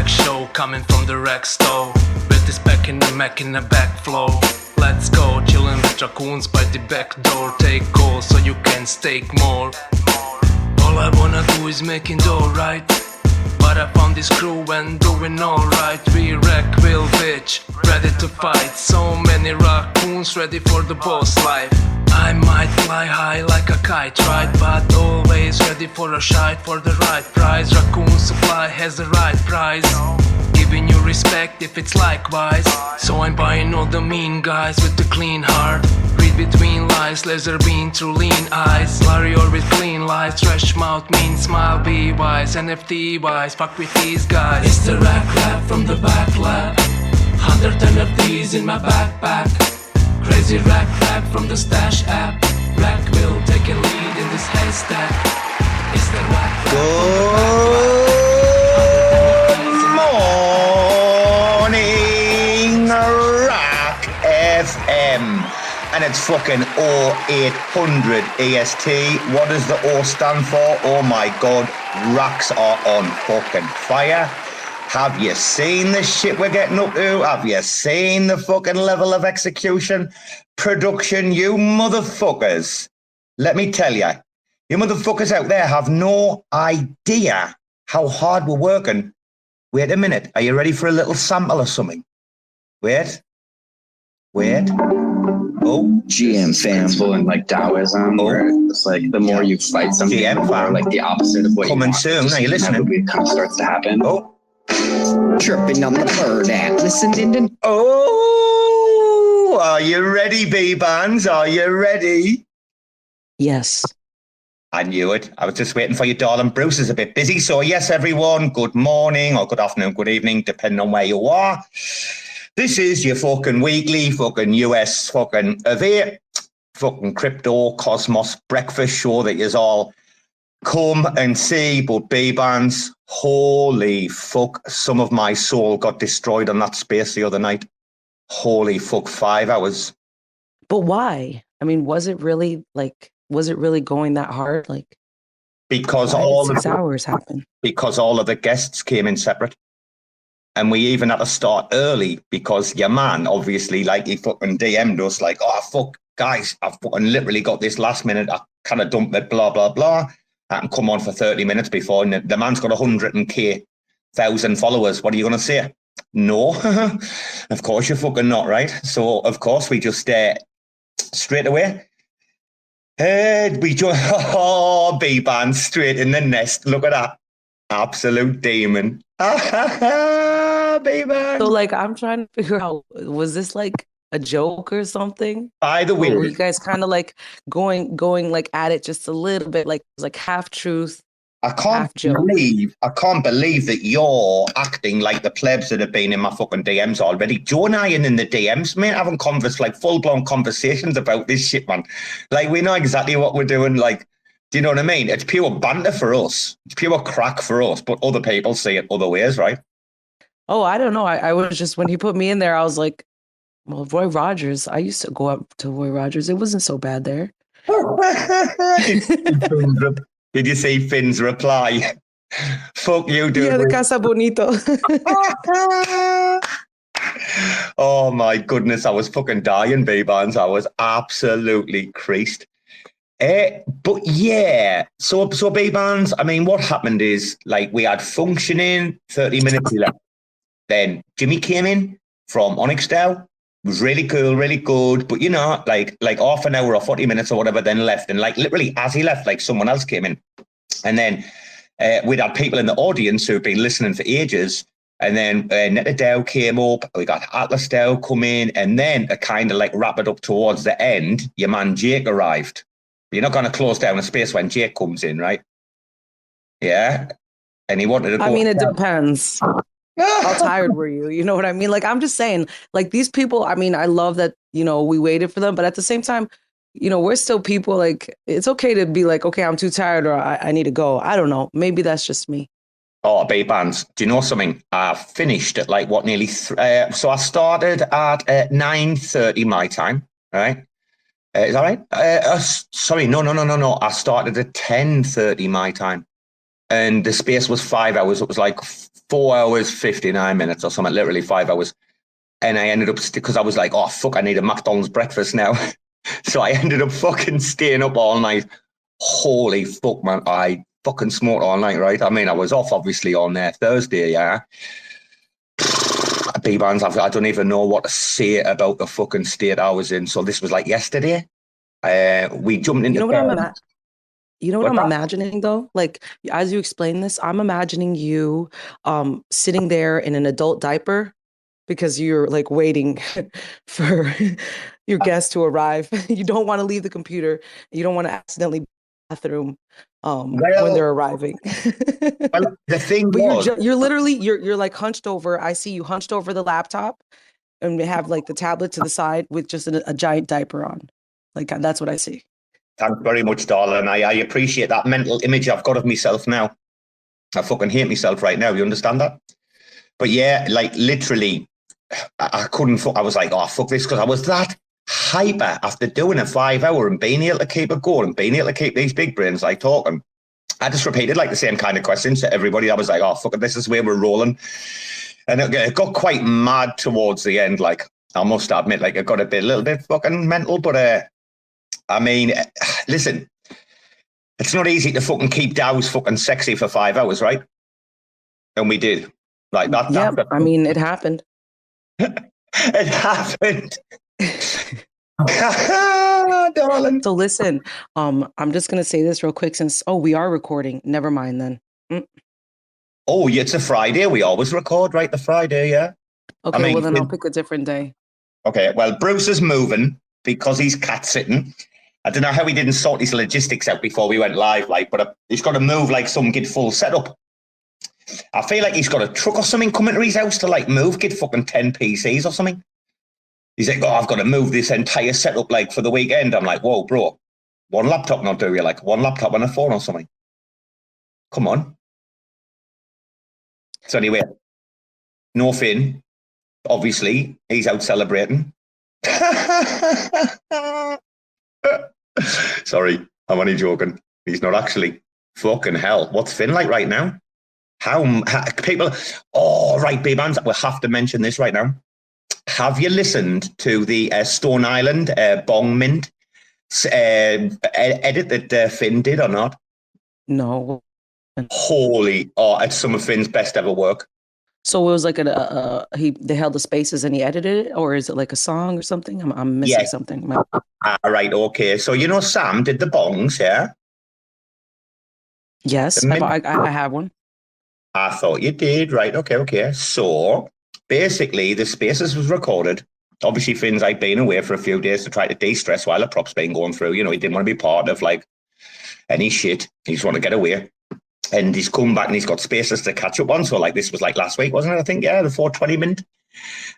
show coming from the RAC store. With this back in the Mac in the back flow. Let's go, chillin' with raccoons by the back door. Take calls so you can stake more. All I wanna do is making dough, right? But I found this crew and doing alright. We RAC will bitch, ready to fight. So many raccoons ready for the boss life. I might fly high like a kite, right? But always ready for a shite for the right price. Raccoon supply has the right price. Giving you respect if it's likewise. So I'm buying all the mean guys with the clean heart. Read between lies, laser beam through lean eyes. Warrior with clean lies, trash mouth, mean smile, be wise. NFT wise, fuck with these guys. It's the RAC lab from the back lab. 110 of these in my backpack. Crazy RAC rap from the stash app. RAC will take a lead in this haystack. It's the RAC rap. Morning, RAC FM. And it's fucking 0800 EST. What does the O stand for? Oh my god, racks are on fucking fire. Have you seen the shit we're getting up to? Have you seen the fucking level of execution? Production, you motherfuckers. Let me tell you, you motherfuckers out there have no idea how hard we're working. Wait a minute. Are you ready for a little sample or something? Wait. Oh, GM fam, and like Taoism, where it's like the more you fight something, GM fam, like the opposite of what coming you want. soon. Are you listening? It kind of starts to happen. Oh, chirping on the bird app, listening to. Oh, are you ready, Bbandz? Are you ready? Yes. I knew it. I was just waiting for you, darling. Bruce is a bit busy. So yes, everyone, good morning or good afternoon, good evening, depending on where you are. This is your fucking weekly fucking US fucking event, fucking crypto cosmos breakfast show that is all come and see. But Bbandz, holy fuck, some of my soul got destroyed on that space the other night. Holy fuck, 5 hours. But why? I mean, was it really going that hard? Like, because why all did of 6 hours happen? Because all of the guests came in separate. And we even had to start early because your man, obviously, like, he fucking DM'd us like, oh, fuck, guys, I've fucking literally got this last minute. I kind of dumped it, blah, blah, blah. I can come on for 30 minutes before. And the man's got 100,000 followers. What are you going to say? No. Of course you're fucking not, right? So, of course, we just straight away. We just, Bbandz straight in the nest. Look at that. Absolute demon. Bbandz. So, like, I'm trying to figure out, was this like a joke or something? By the way, were you guys kind of like going like at it just a little bit, like half truth? I can't believe that you're acting like the plebs that have been in my fucking DMs already. Joe and I are in the DMs, mate, having full-blown conversations about this shit, man. Like, we know exactly what we're doing. Like, do you know what I mean? It's pure banter for us. It's pure crack for us, but other people see it other ways, right? Oh, I don't know. I was just, when he put me in there, I was like, well, Roy Rogers. I used to go up to Roy Rogers. It wasn't so bad there. Did you see Finn's reply? Fuck you, dude. Yeah, the Casa Bonito. Oh my goodness, I was fucking dying, Bbandz. I was absolutely creased. But yeah, so Bbandz, I mean, what happened is, like, we had functioning 30 minutes left. Then Jimmy came in from Onyx Dow. It was really cool, really good. But, you know, like half an hour or 40 minutes or whatever, then left. And, like, literally as he left, like, someone else came in. And then we'd had people in the audience who'd been listening for ages. And then Netta Dow came up. We got Atlas Dow come in. And then to kind of, like, wrap it up towards the end, your man Jake arrived. You're not going to close down a space when Jake comes in, right? Yeah. And he wanted to go. I mean, it depends. How tired were you? You know what I mean? Like, I'm just saying, like, these people, I mean, I love that, you know, we waited for them. But at the same time, you know, we're still people. Like, it's okay to be like, okay, I'm too tired or I need to go. I don't know. Maybe that's just me. Oh, Bbandz, do you know something? I finished at like what, nearly so I started at 9:30 my time, right? Is that right? Sorry, no. I started at 10:30 my time, and the space was 5 hours. It was like 4 hours, 59 minutes or something, literally 5 hours. And I ended up, because I was like, oh, fuck, I need a McDonald's breakfast now. So I ended up fucking staying up all night. Holy fuck, man. I fucking smoked all night, right? I mean, I was off, obviously, on Thursday, yeah. Bbandz, I don't even know what to say about the fucking state I was in. So this was like yesterday. We jumped into what I'm imagining though? Like, as you explain this, I'm imagining you sitting there in an adult diaper because you're like waiting for your guest to arrive. You don't want to leave the computer. You don't want to accidentally bathroom when they're arriving. Well, the thing but was, you're literally you're like hunched over. I see you hunched over the laptop and have like the tablet to the side with just a giant diaper on. Like, that's what I see. Thanks very much, darling. I appreciate that mental image I've got of myself now. I fucking hate myself right now. You understand that? But yeah, like literally, I couldn't. I was like, oh, fuck this, because I was that hyper after doing a 5 hour and being able to keep it going and being able to keep these big brains like talking. I just repeated like the same kind of questions to everybody. I was like, oh, fuck it, this is where we're rolling. And it got quite mad towards the end. Like, I must admit, like, it got a little bit fucking mental. But I mean, listen, it's not easy to fucking keep Dow's fucking sexy for 5 hours, right? And we did. Like that. Yeah, I mean, it happened. It happened. Darling. So listen, I'm just gonna say this real quick since we are recording. Never mind then. Oh, yeah, it's a Friday. We always record, right? The Friday, yeah. Okay, I mean, well then I'll pick a different day. Okay, well, Bruce is moving because he's cat sitting. I don't know how he didn't sort his logistics out before we went live, like, but he's got to move like some get full setup. I feel like he's got a truck or something coming to his house to like move, get fucking 10 PCs or something. He's like, oh, I've got to move this entire setup like for the weekend. I'm like, whoa, bro, one laptop not do you? Like one laptop and a phone or something. Come on. So anyway, no Finn, obviously, he's out celebrating. Sorry, I'm only joking. He's not actually. Fucking hell. What's Finn like right now? How people... Oh, right, Bbandz, we'll have to mention this right now. Have you listened to the Stone Island Bong Mint edit that Finn did or not? No. Holy... Oh, it's some of Finn's best ever work. So it was like they held the spaces and he edited it, or is it like a song or something? I'm missing something. Right, okay. So you know Sam did the bongs, yeah? Yes, I have one. I thought you did. Right, okay. So basically the spaces was recorded. Obviously Finn's like been away for a few days to try to de-stress while the prop's been going through. You know, he didn't want to be part of like any shit. He just want to get away. And he's come back and he's got spaces to catch up on. So like this was like last week, wasn't it? I think, yeah, the 420 mint.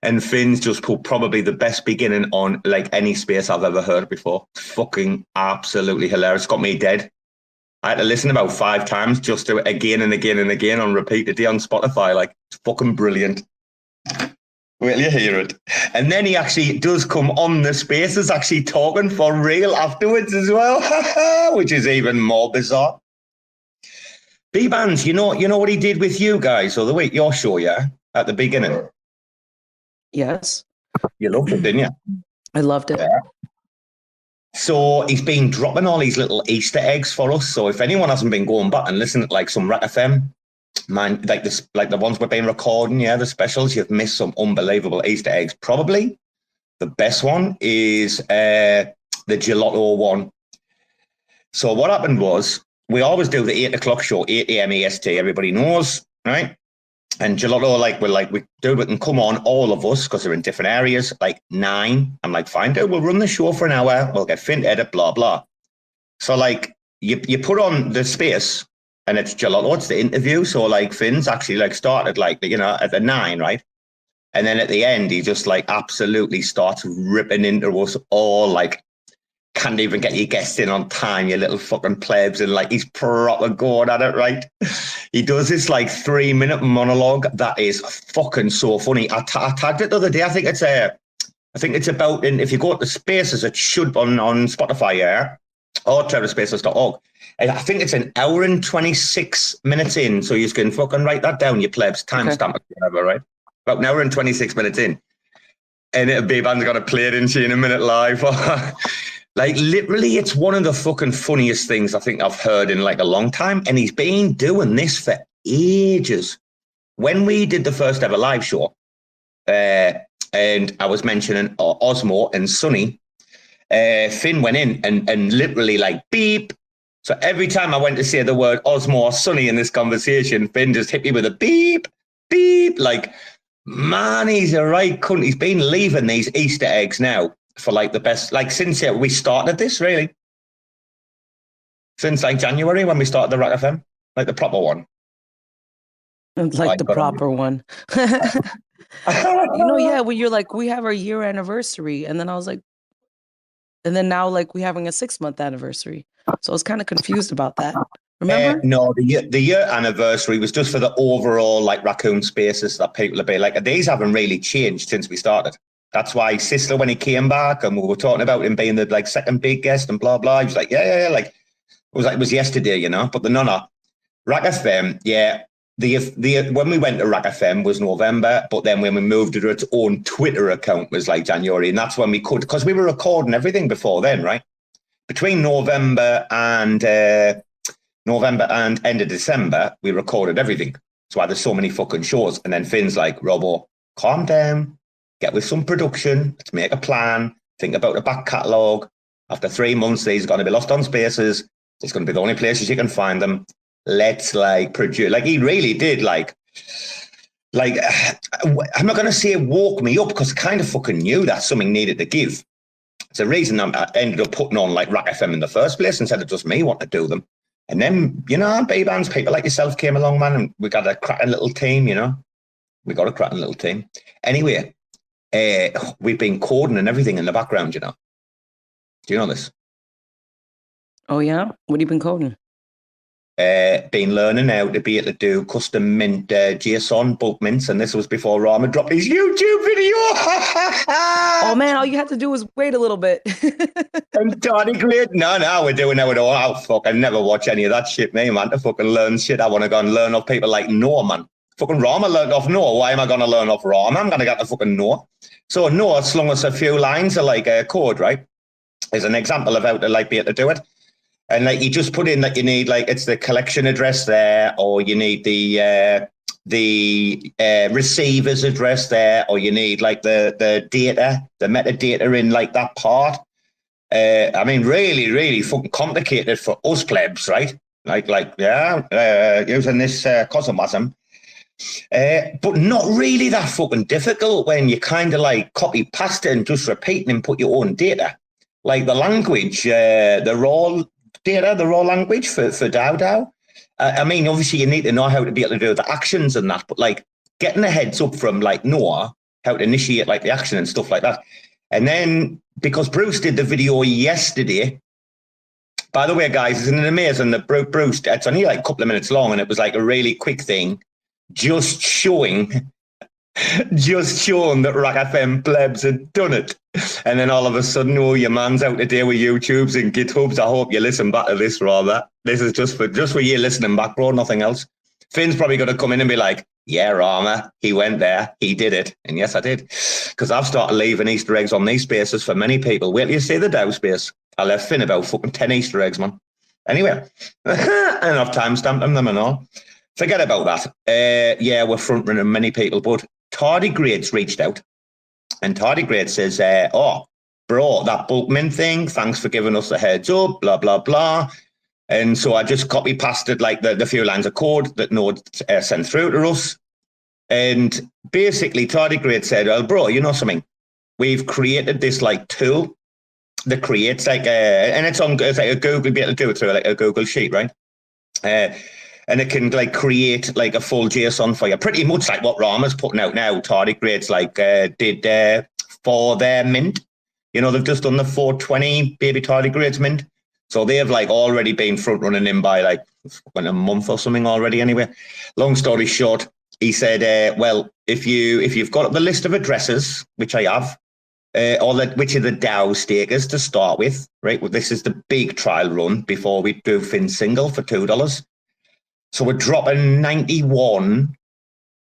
And Finn's just put probably the best beginning on like any space I've ever heard before. Fucking absolutely hilarious. Got me dead. I had to listen about 5 times just to again and again and again on repeat today on Spotify. Like, it's fucking brilliant. Wait till you hear it. And then he actually does come on the spaces, actually talking for real afterwards as well, which is even more bizarre. Bbandz, you know what he did with you guys or the week your show, yeah, at the beginning. Yes. You loved it, didn't you? I loved it. Yeah. So he's been dropping all these little Easter eggs for us. So if anyone hasn't been going back and listening to like some RAC FM, man, like this, like the ones we've been recording, yeah, the specials, you've missed some unbelievable Easter eggs. Probably the best one is the gelato one. So what happened was we always do the 8 o'clock show, 8 a.m. EST. Everybody knows, right? And gelato, we do it and come on, all of us, because they're in different areas, like 9. I'm like, fine, dude, we'll run the show for an hour. We'll get Finn to edit, blah, blah. So, like, you put on the space and it's gelato, it's the interview. So, like, Finn's actually, like, started, like, you know, at the 9, right? And then at the end, he just, like, absolutely starts ripping into us all, like, can't even get your guests in on time, you little fucking plebs, and like he's proper going at it, right? He does this like 3-minute monologue that is fucking so funny. I tagged it the other day. I think it's about, and if you go to the spaces, it should on Spotify, yeah. or terrorspacers.org. I think it's an hour and 26 minutes in, so you can fucking write that down, you plebs, timestamp it, whatever, right? About an hour and 26 minutes in. And Bbandz got to play it in a minute live. Like, literally, it's one of the fucking funniest things I think I've heard in like a long time. And he's been doing this for ages. When we did the first ever live show, and I was mentioning Osmo and Sonny, Finn went in and literally like beep. So every time I went to say the word Osmo or Sonny in this conversation, Finn just hit me with a beep, beep. Like, man, he's a right cunt. He's been leaving these Easter eggs now for like the best, like since we started this, really. Since like January when we started the RAC FM, like the proper one. Like the proper one. Yeah, when you're like, we have our year anniversary. And then I was like, and then now like we're having a 6-month anniversary. So I was kind of confused about that. Remember? No, the year anniversary was just for the overall like raccoon spaces that people have been like, these haven't really changed since we started. That's why Sister, when he came back and we were talking about him being the like second big guest and blah, blah, he was like, yeah. Like, it was yesterday, you know, but no. RAC FM, yeah. When we went to RAC FM was November, but then when we moved to its own Twitter account was like January. And that's when we could, because we were recording everything before then, right? Between November and end of December, we recorded everything. That's why there's so many fucking shows. And then Finn's like, Robo, calm down, get with some production, let's make a plan, think about the back catalogue. After 3 months, these are going to be lost on spaces. It's going to be the only places you can find them. Let's like produce, like he really did like I'm not going to say woke me up because I kind of fucking knew that something needed to give. It's the reason I ended up putting on like RAC FM in the first place instead of just me wanting to do them. And then, you know, Bbandz, people like yourself came along, man, and we got a cracking little team, you know. We got a cracking little team. Anyway, we've been coding and everything in the background, you know. Do you know this? Oh, yeah? What have you been coding? Been learning how to be able to do custom mint JSON bulk mints, and this was before Rama dropped his YouTube video. Oh man, all you had to do was wait a little bit. And Tony Great, no, we're doing it all. I'll fucking never watch any of that shit, me, man. To fucking learn shit, I want to go and learn off people like Noah, man. Fucking Rama learned off Noah. Why am I going to learn off Rama? I'm going to get to fucking Noah. So Noah slung us a few lines of like code, right? As an example of how to like be able to do it. And like you just put in that you need like it's the collection address there, or you need the receiver's address there, or you need like the data, the metadata in like that part. I mean, really fucking complicated for us plebs, right? Using this cosmosm. But not really that fucking difficult when you kind of like copy past it and just repeat and put your own data. Like the language, the raw language for DAO. I mean, obviously you need to know how to be able to do the actions and that, but like getting a heads up from like Noah, how to initiate like the action and stuff like that. And then because Bruce did the video yesterday, by the way, guys, isn't it amazing that Bruce, it's only like a couple of minutes long and it was like a really quick thing, just showing that RAC FM plebs had done it. And then all of a sudden, oh, your man's out today with YouTubes and GitHubs. I hope you listen back to this, rather. This is just for you listening back, bro, nothing else. Finn's probably going to come in and be like, yeah, Rama, he went there, he did it. And yes, I did. Because I've started leaving Easter eggs on these spaces for many people. Wait till you see the DAO space. I left Finn about fucking 10 Easter eggs, man. Anyway, and I've timestamped them and all. Forget about that. Yeah, we're front running many people, but Tardigrades reached out. And Tardigrade says, oh, bro, that bulk mint thing, thanks for giving us a heads up, blah, blah, blah. And so I just copy pasted like the few lines of code that Node sent through to us. And basically Tardigrade said, well, bro, you know something? We've created this like tool that creates like and it's like a Google, be able to do it through like a Google sheet, right? And it can like create like a full JSON for you, pretty much like what Rama's putting out now. Tardigrades like did for their mint. You know, they've just done the 420 baby tardigrades mint. So they have like already been front running in by like a month or something already. Anyway, long story short, he said, well, if you've got the list of addresses, which I have, which are the Dow stakers to start with, right? Well, this is the big trial run before we do Fin Single for $2. So we're dropping 91.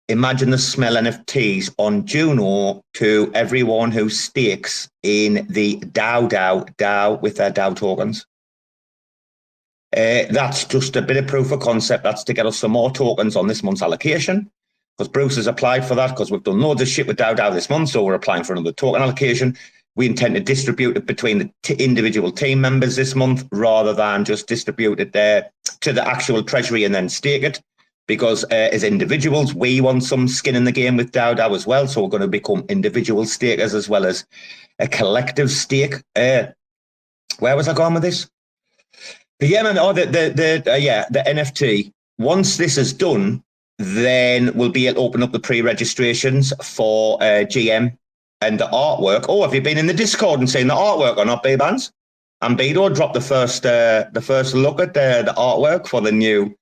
Imagine the smell NFTs on Juno to everyone who stakes in the DAO with their DAO tokens. That's just a bit of proof of concept. That's to get us some more tokens on this month's allocation, because Bruce has applied for that, because we've done loads of shit with DAO this month, so we're applying for another token allocation. We intend to distribute it between the individual team members this month, rather than just distribute it to the actual treasury and then stake it. Because as individuals, we want some skin in the game with DAO as well. So we're going to become individual stakers as well as a collective stake. Where was I going with this? But yeah, man. Oh, the NFT. Once this is done, then we'll be able to open up the pre-registrations for GM and the artwork. Oh, have you been in the Discord and seen the artwork or not, Bbandz? And Beto dropped the first look at the artwork for the new.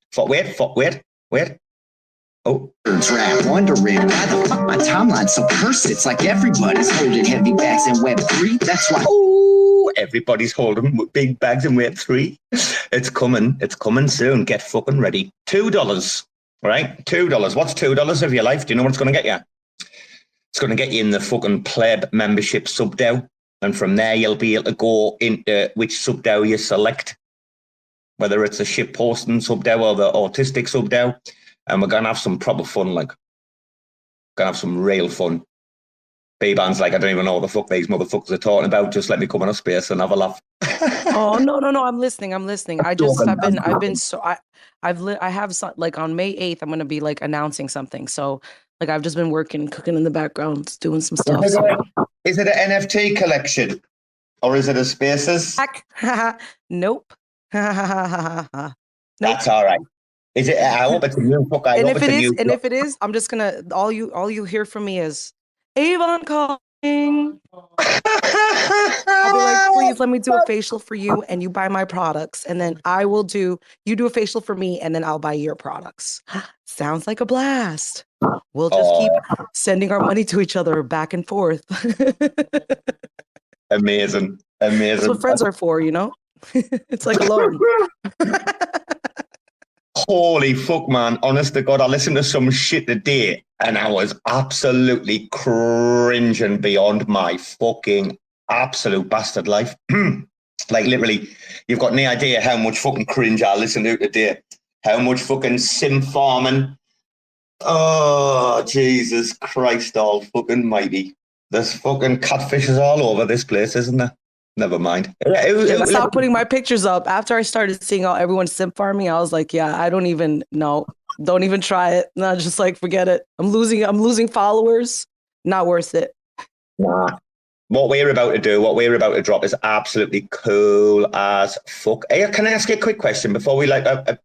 Wait. Oh. Rap wondering why the fuck my timeline's so cursed. It's like everybody's holding heavy bags in Web3. That's why. Oh, everybody's holding big bags in Web3. It's coming soon. Get fucking ready. $2, right? $2. What's $2 of your life? Do you know what it's going to get you? It's going to get you in the fucking pleb membership sub-DAO. And from there, you'll be able to go into which sub-DAO you select, whether it's a ship posting sub-DAO or the autistic sub-DAO. And we're going to have some proper fun, like. Going to have some real fun. Bbandz like, I don't even know what the fuck these motherfuckers are talking about. Just let me come on a space and have a laugh. Oh, no. I'm listening. I have some, like on May 8th, I'm going to be like announcing something. So like, I've just been cooking in the background, doing some stuff. Is it an NFT collection or is it a spaces? Nope. That's all right. Is it? I hope it's a new book. If it is, I'm just gonna all you hear from me is Avon calling. I'll be like, please let me do a facial for you, and you buy my products, and then you do a facial for me, and then I'll buy your products. Sounds like a blast. We'll just keep sending our money to each other back and forth. Amazing. That's what friends are for, you know. It's like a loan. Holy fuck, man. Honest to God, I listened to some shit today and I was absolutely cringing beyond my fucking absolute bastard life. Like, literally, you've got no idea how much fucking cringe I listened to today. How much fucking sim farming. Oh, Jesus Christ, all fucking mighty. There's fucking catfishes all over this place, isn't there? Never mind. I stopped putting my pictures up after I started seeing how everyone simp farming. I was like, yeah, I don't even know. Don't even try it. No, just like forget it. I'm losing followers. Not worth it. Nah. What we're about to drop is absolutely cool as fuck. Hey, can I ask you a quick question before we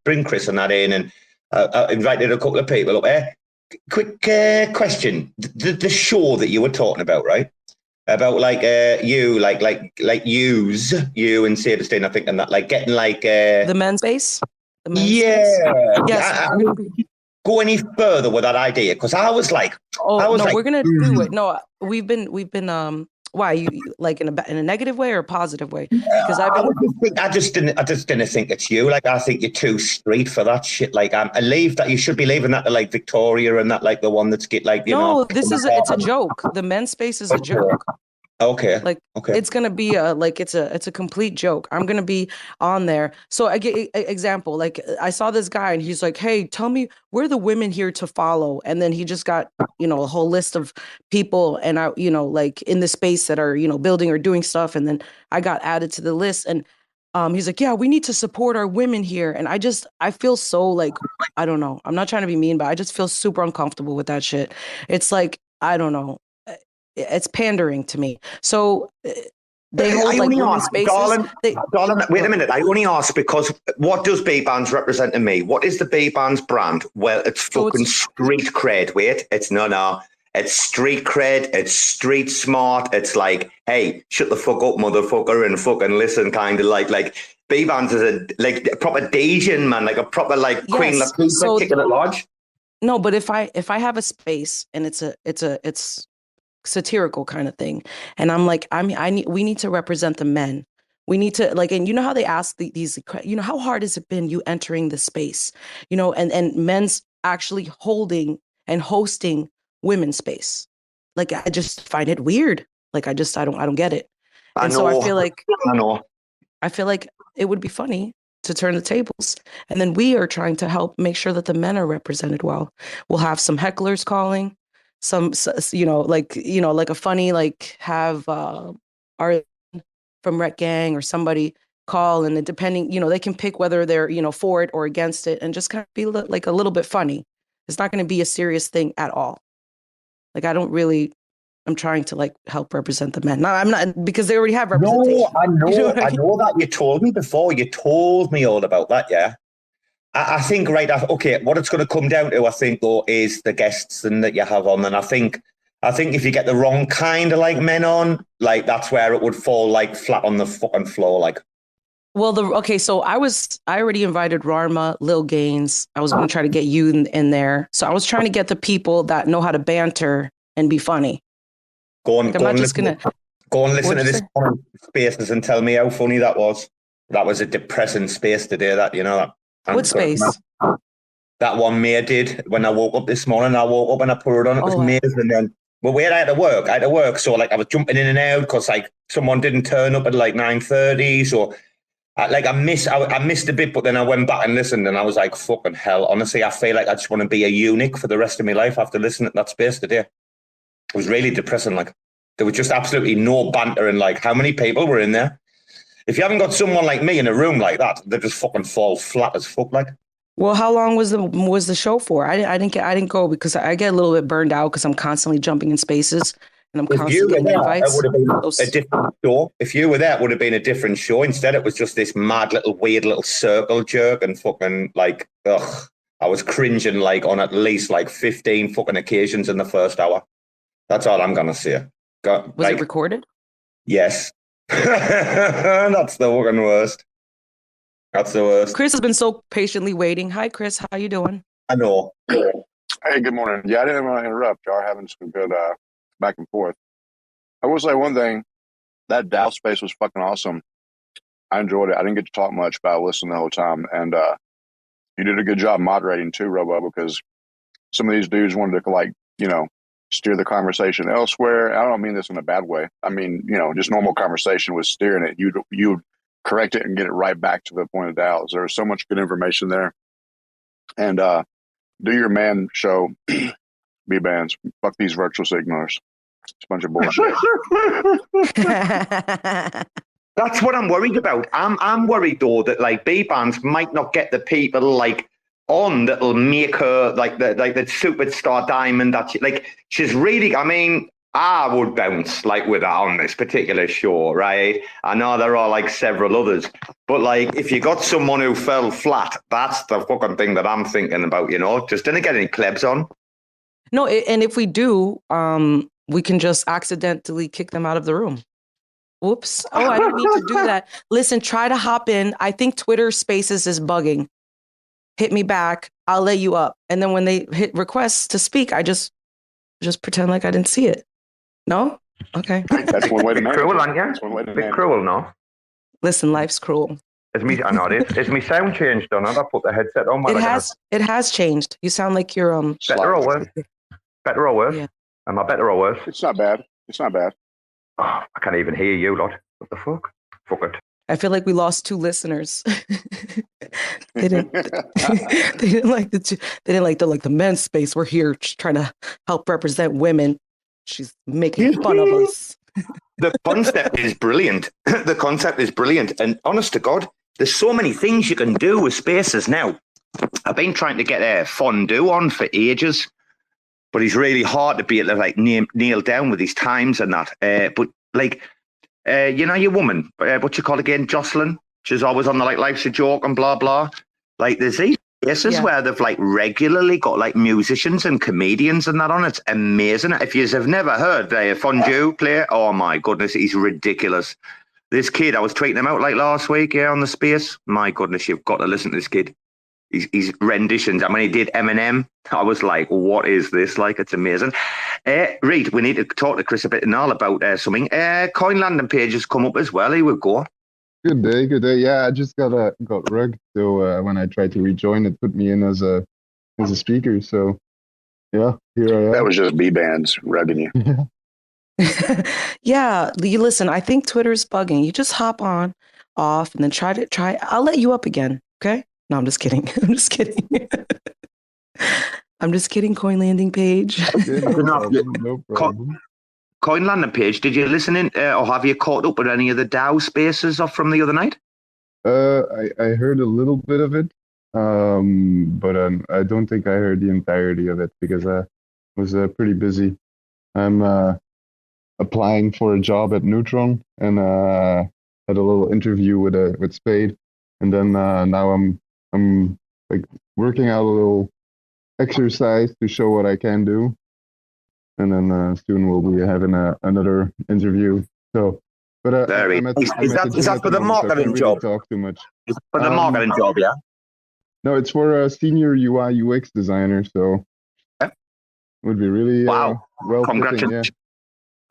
bring Chris and that in, and invited a couple of people up there? Quick question. The show that you were talking about, right? About you and Sebastian, I think, and that, like getting like the men's space. Yes. Go any further with that idea? Because I was like, we're gonna do it. No, we've been. Why you like in a negative way or a positive way? Because I just didn't think it's you. Like, I think you're too street for that shit. Like, I leave that. You should be leaving that to like Victoria and that, like the one that's it's a joke. The men's space is a joke. Okay. It's gonna be it's a complete joke. I'm gonna be on there. So I get example. Like, I saw this guy and he's like, "Hey, tell me where the women here to follow." And then he just got a whole list of people, and I like in the space that are building or doing stuff. And then I got added to the list, and he's like, "Yeah, we need to support our women here." And I feel so like, I don't know. I'm not trying to be mean, but I just feel super uncomfortable with that shit. It's like, I don't know. It's pandering to me. So they hold like women's spaces. Darling, wait a minute. I only ask because what does Bbandz represent to me? What is the Bbandz brand? Well, it's fucking street cred. Wait, it's no. It's street cred. It's street smart. It's like, hey, shut the fuck up, motherfucker, and fucking listen, kind of like Bbandz is a proper Dasian man, like a proper Queen Latifah kicking at large. No, but if I have a space and it's satirical kind of thing. And I'm like, we need to represent the men. We need to like, and you know how they ask these, you know, how hard has it been you entering the space, you know, and men's actually holding and hosting women's space. Like, I just find it weird. Like, I don't get it. And so I feel like it would be funny to turn the tables. And then we are trying to help make sure that the men are represented well. We'll have some hecklers calling, some, like a funny, like have our from Rec Gang or somebody call, and depending, you know, they can pick whether they're, you know, for it or against it, and just kind of be like a little bit funny. It's not going to be a serious thing at all. Like, I'm trying to like help represent the men. No, I'm not, because they already have representation. No, I know, you know I know that. You told me before. You told me all about that, yeah. I think, right, okay, what it's going to come down to, I think, though, is the guests and that you have on. And I think if you get the wrong kind of like men on, like that's where it would fall like flat on the fucking floor, like. Well, so I already invited Rarma, Lil Gaines. I was going to try to get you in there. So I was trying to get the people that know how to banter and be funny. Go and listen to this one Spaces and tell me how funny that was. That was a depressing space today, that, you know, that. What space? That one May did when I woke up this morning. I woke up and I put it on. It was amazing. And then, I had to work. So like I was jumping in and out because like someone didn't turn up at like 9:30. So I missed a bit, but then I went back and listened and I was like, fucking hell. Honestly, I feel like I just want to be a eunuch for the rest of my life after listening to that space today. It was really depressing. Like, there was just absolutely no banter, and like, how many people were in there? If you haven't got someone like me in a room like that, they just fucking fall flat as fuck. Like, well, how long was the show for? I didn't go because I get a little bit burned out because I'm constantly jumping in spaces and I'm constantly getting invites. It would have been a different show. If you were there, it would have been a different show. Instead, it was just this mad weird little circle jerk and fucking like, ugh. I was cringing like on at least like 15 fucking occasions in the first hour. That's all I'm going to say. Was it recorded? Yes. That's the fucking worst. That's the worst. Chris has been so patiently waiting. Hi, Chris. How you doing? I know. Hey, good morning. Yeah, I didn't want to interrupt. Y'all are having some good back and forth. I will say one thing. That DAO space was fucking awesome. I enjoyed it. I didn't get to talk much, but I listened the whole time. And you did a good job moderating too, Robo, because some of these dudes wanted to, like, you know, steer the conversation elsewhere. I don't mean this in a bad way. I mean, you know, just normal conversation was steering it. You'd correct it and get it right back to the point of DAOs. There's so much good information there. And do your man show, Bbandz. Fuck these virtual signalers. It's a bunch of bullshit. That's what I'm worried about. I'm worried though that like Bbandz might not get the people like on that'll make her like the superstar diamond that she's really, I mean, I would bounce like with her on this particular show, right? I know there are like several others, but like if you got someone who fell flat, that's the fucking thing that I'm thinking about, you know. Just didn't get any plebs on. No, and if we do, we can just accidentally kick them out of the room. Whoops. Oh, I didn't mean to do that. Listen, try to hop in. I think Twitter Spaces is bugging. Hit me back. I'll let you up. And then when they hit requests to speak, I just pretend like I didn't see it. No? Okay. That's one way to manage it. Cruel, aren't you? That's one way to Bit manage cruel, no? Listen, life's cruel. I know it is. Is my sound changed or not? I put the headset on. It has changed. You sound like you're better or worse? Better or worse? Yeah. Am I better or worse? It's not bad. It's not bad. Oh, I can't even hear you, lot. What the fuck? Fuck it. I feel like we lost 2 listeners. They didn't like the men's space. We're here trying to help represent women. She's making fun of us. The concept is brilliant. The concept is brilliant. And honest to God, there's so many things you can do with spaces now. I've been trying to get a fondue on for ages, but it's really hard to be able to like nail down with these times and that. But like, you know, your woman, what you call again, Jocelyn? She's always on the like Life's a Joke and blah, blah. Like there's these places where they've like regularly got like musicians and comedians and that on. It's amazing. If you have never heard a fondue player, oh my goodness, he's ridiculous. This kid, I was tweeting him out like last week, on the space. My goodness, you've got to listen to this kid. his renditions. And when he did Eminem, I was like, what is this? Like, it's amazing. Reed, we need to talk to Chris a bit and all about something. Coinlanding.page has come up as well. Here we go. Good day, good day. Yeah, I just got rugged. So when I tried to rejoin, it put me in as a speaker. So yeah, here I am. That was just Bbandz rugging you. Yeah, you listen, I think Twitter's bugging. You just hop on, off, and then try. I'll let you up again, okay? No, I'm just kidding. I'm just kidding. I'm just kidding, Coinlanding.page. Okay, no problem. Coinlanding.page, did you listen in or have you caught up with any of the DAO spaces off from the other night? I heard a little bit of it, but I don't think I heard the entirety of it because I was pretty busy. I'm applying for a job at Neutron and had a little interview with Spade, and then now I'm like working out a little exercise to show what I can do, and then soon we'll be having another interview. So, but is that for the marketing job? Talk too much. Is for the marketing job, yeah. No, it's for a senior UI UX designer. So, yeah. Would be really well. Congratulations!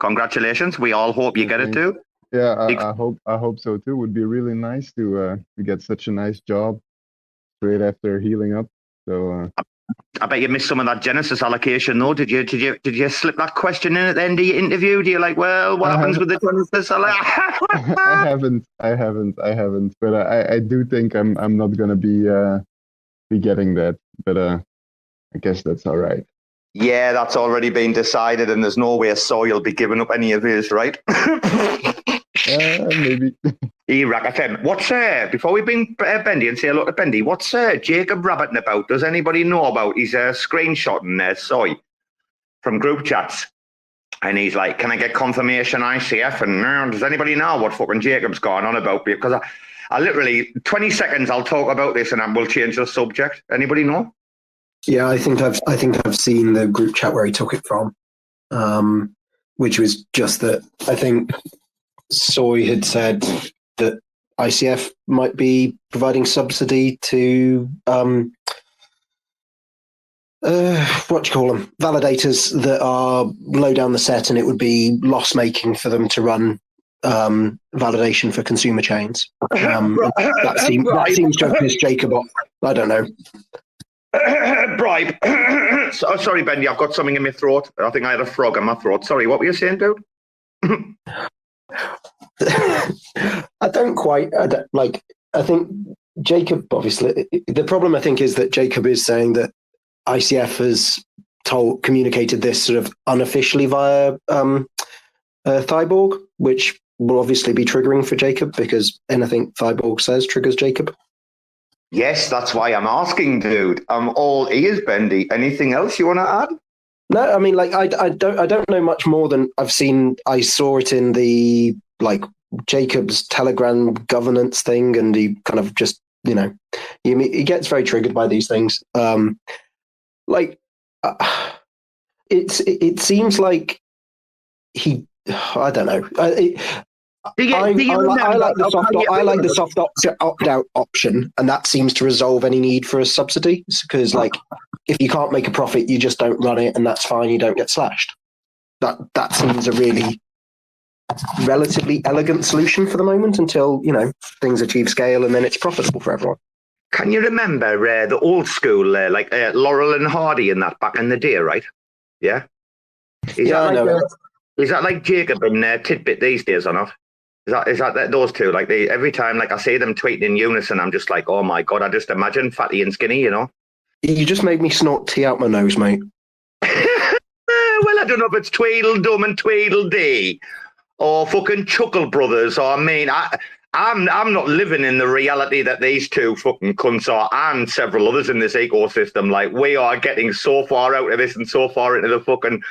Congratulations! We all hope you get it too. Yeah, I hope so too. Would be really nice to get such a nice job straight after healing up. So I bet you missed some of that Genesis allocation though. Did you slip that question in at the end of your interview? Do you like, well, what happens with the Genesis? I haven't. But I do think I'm not gonna be getting that. But I guess that's all right. Yeah, that's already been decided, and there's no way Soy will be giving up any of his, right? Maybe. RAC FM. What's before we bring Bendy and say hello to Bendy, what's Jacob rabbiting about? Does anybody know about? He's screenshotting Soy from group chats, and he's like, "Can I get confirmation ICF?" And does anybody know what fucking Jacob's going on about? Because I literally 20 seconds I'll talk about this and we'll change the subject. Anybody know? Yeah, I think I've seen the group chat where he took it from, which was just that I think Soy had said that ICF might be providing subsidy to validators that are low down the set, and it would be loss making for them to run validation for consumer chains. That seems to have pissed Jacob off. I don't know. Bribe. Sorry, Bendy, I've got something in my throat. I think I had a frog in my throat. Sorry, what were you saying, dude? I think Jacob, obviously, the problem I think is that Jacob is saying that ICF has communicated this sort of unofficially via Thyborg, which will obviously be triggering for Jacob because anything Thyborg says triggers Jacob. Yes, that's why I'm asking, dude. I'm all ears, Bendy. Anything else you want to add? No, I mean, like, I don't know much more than I saw it in the, like, Jacob's Telegram governance thing, and he kind of just, he gets very triggered by these things. It seems like I don't know. I like the soft opt-out option, and that seems to resolve any need for a subsidy. Because, like, if you can't make a profit, you just don't run it, and that's fine. You don't get slashed. That seems a really relatively elegant solution for the moment until things achieve scale, and then it's profitable for everyone. Can you remember the old school, like Laurel and Hardy and that back in the day, right? Yeah. Is that like Jacob and Tidbit these days or not? Is that those two? Like every time, like I see them tweeting in unison, I'm just like, oh my god! I just imagine fatty and skinny, You just made me snort tea out my nose, mate. Well, I don't know if it's Tweedledum and Tweedledee or fucking Chuckle Brothers. Or I'm not living in the reality that these two fucking cunts are, and several others in this ecosystem. Like, we are getting so far out of this and so far into the fucking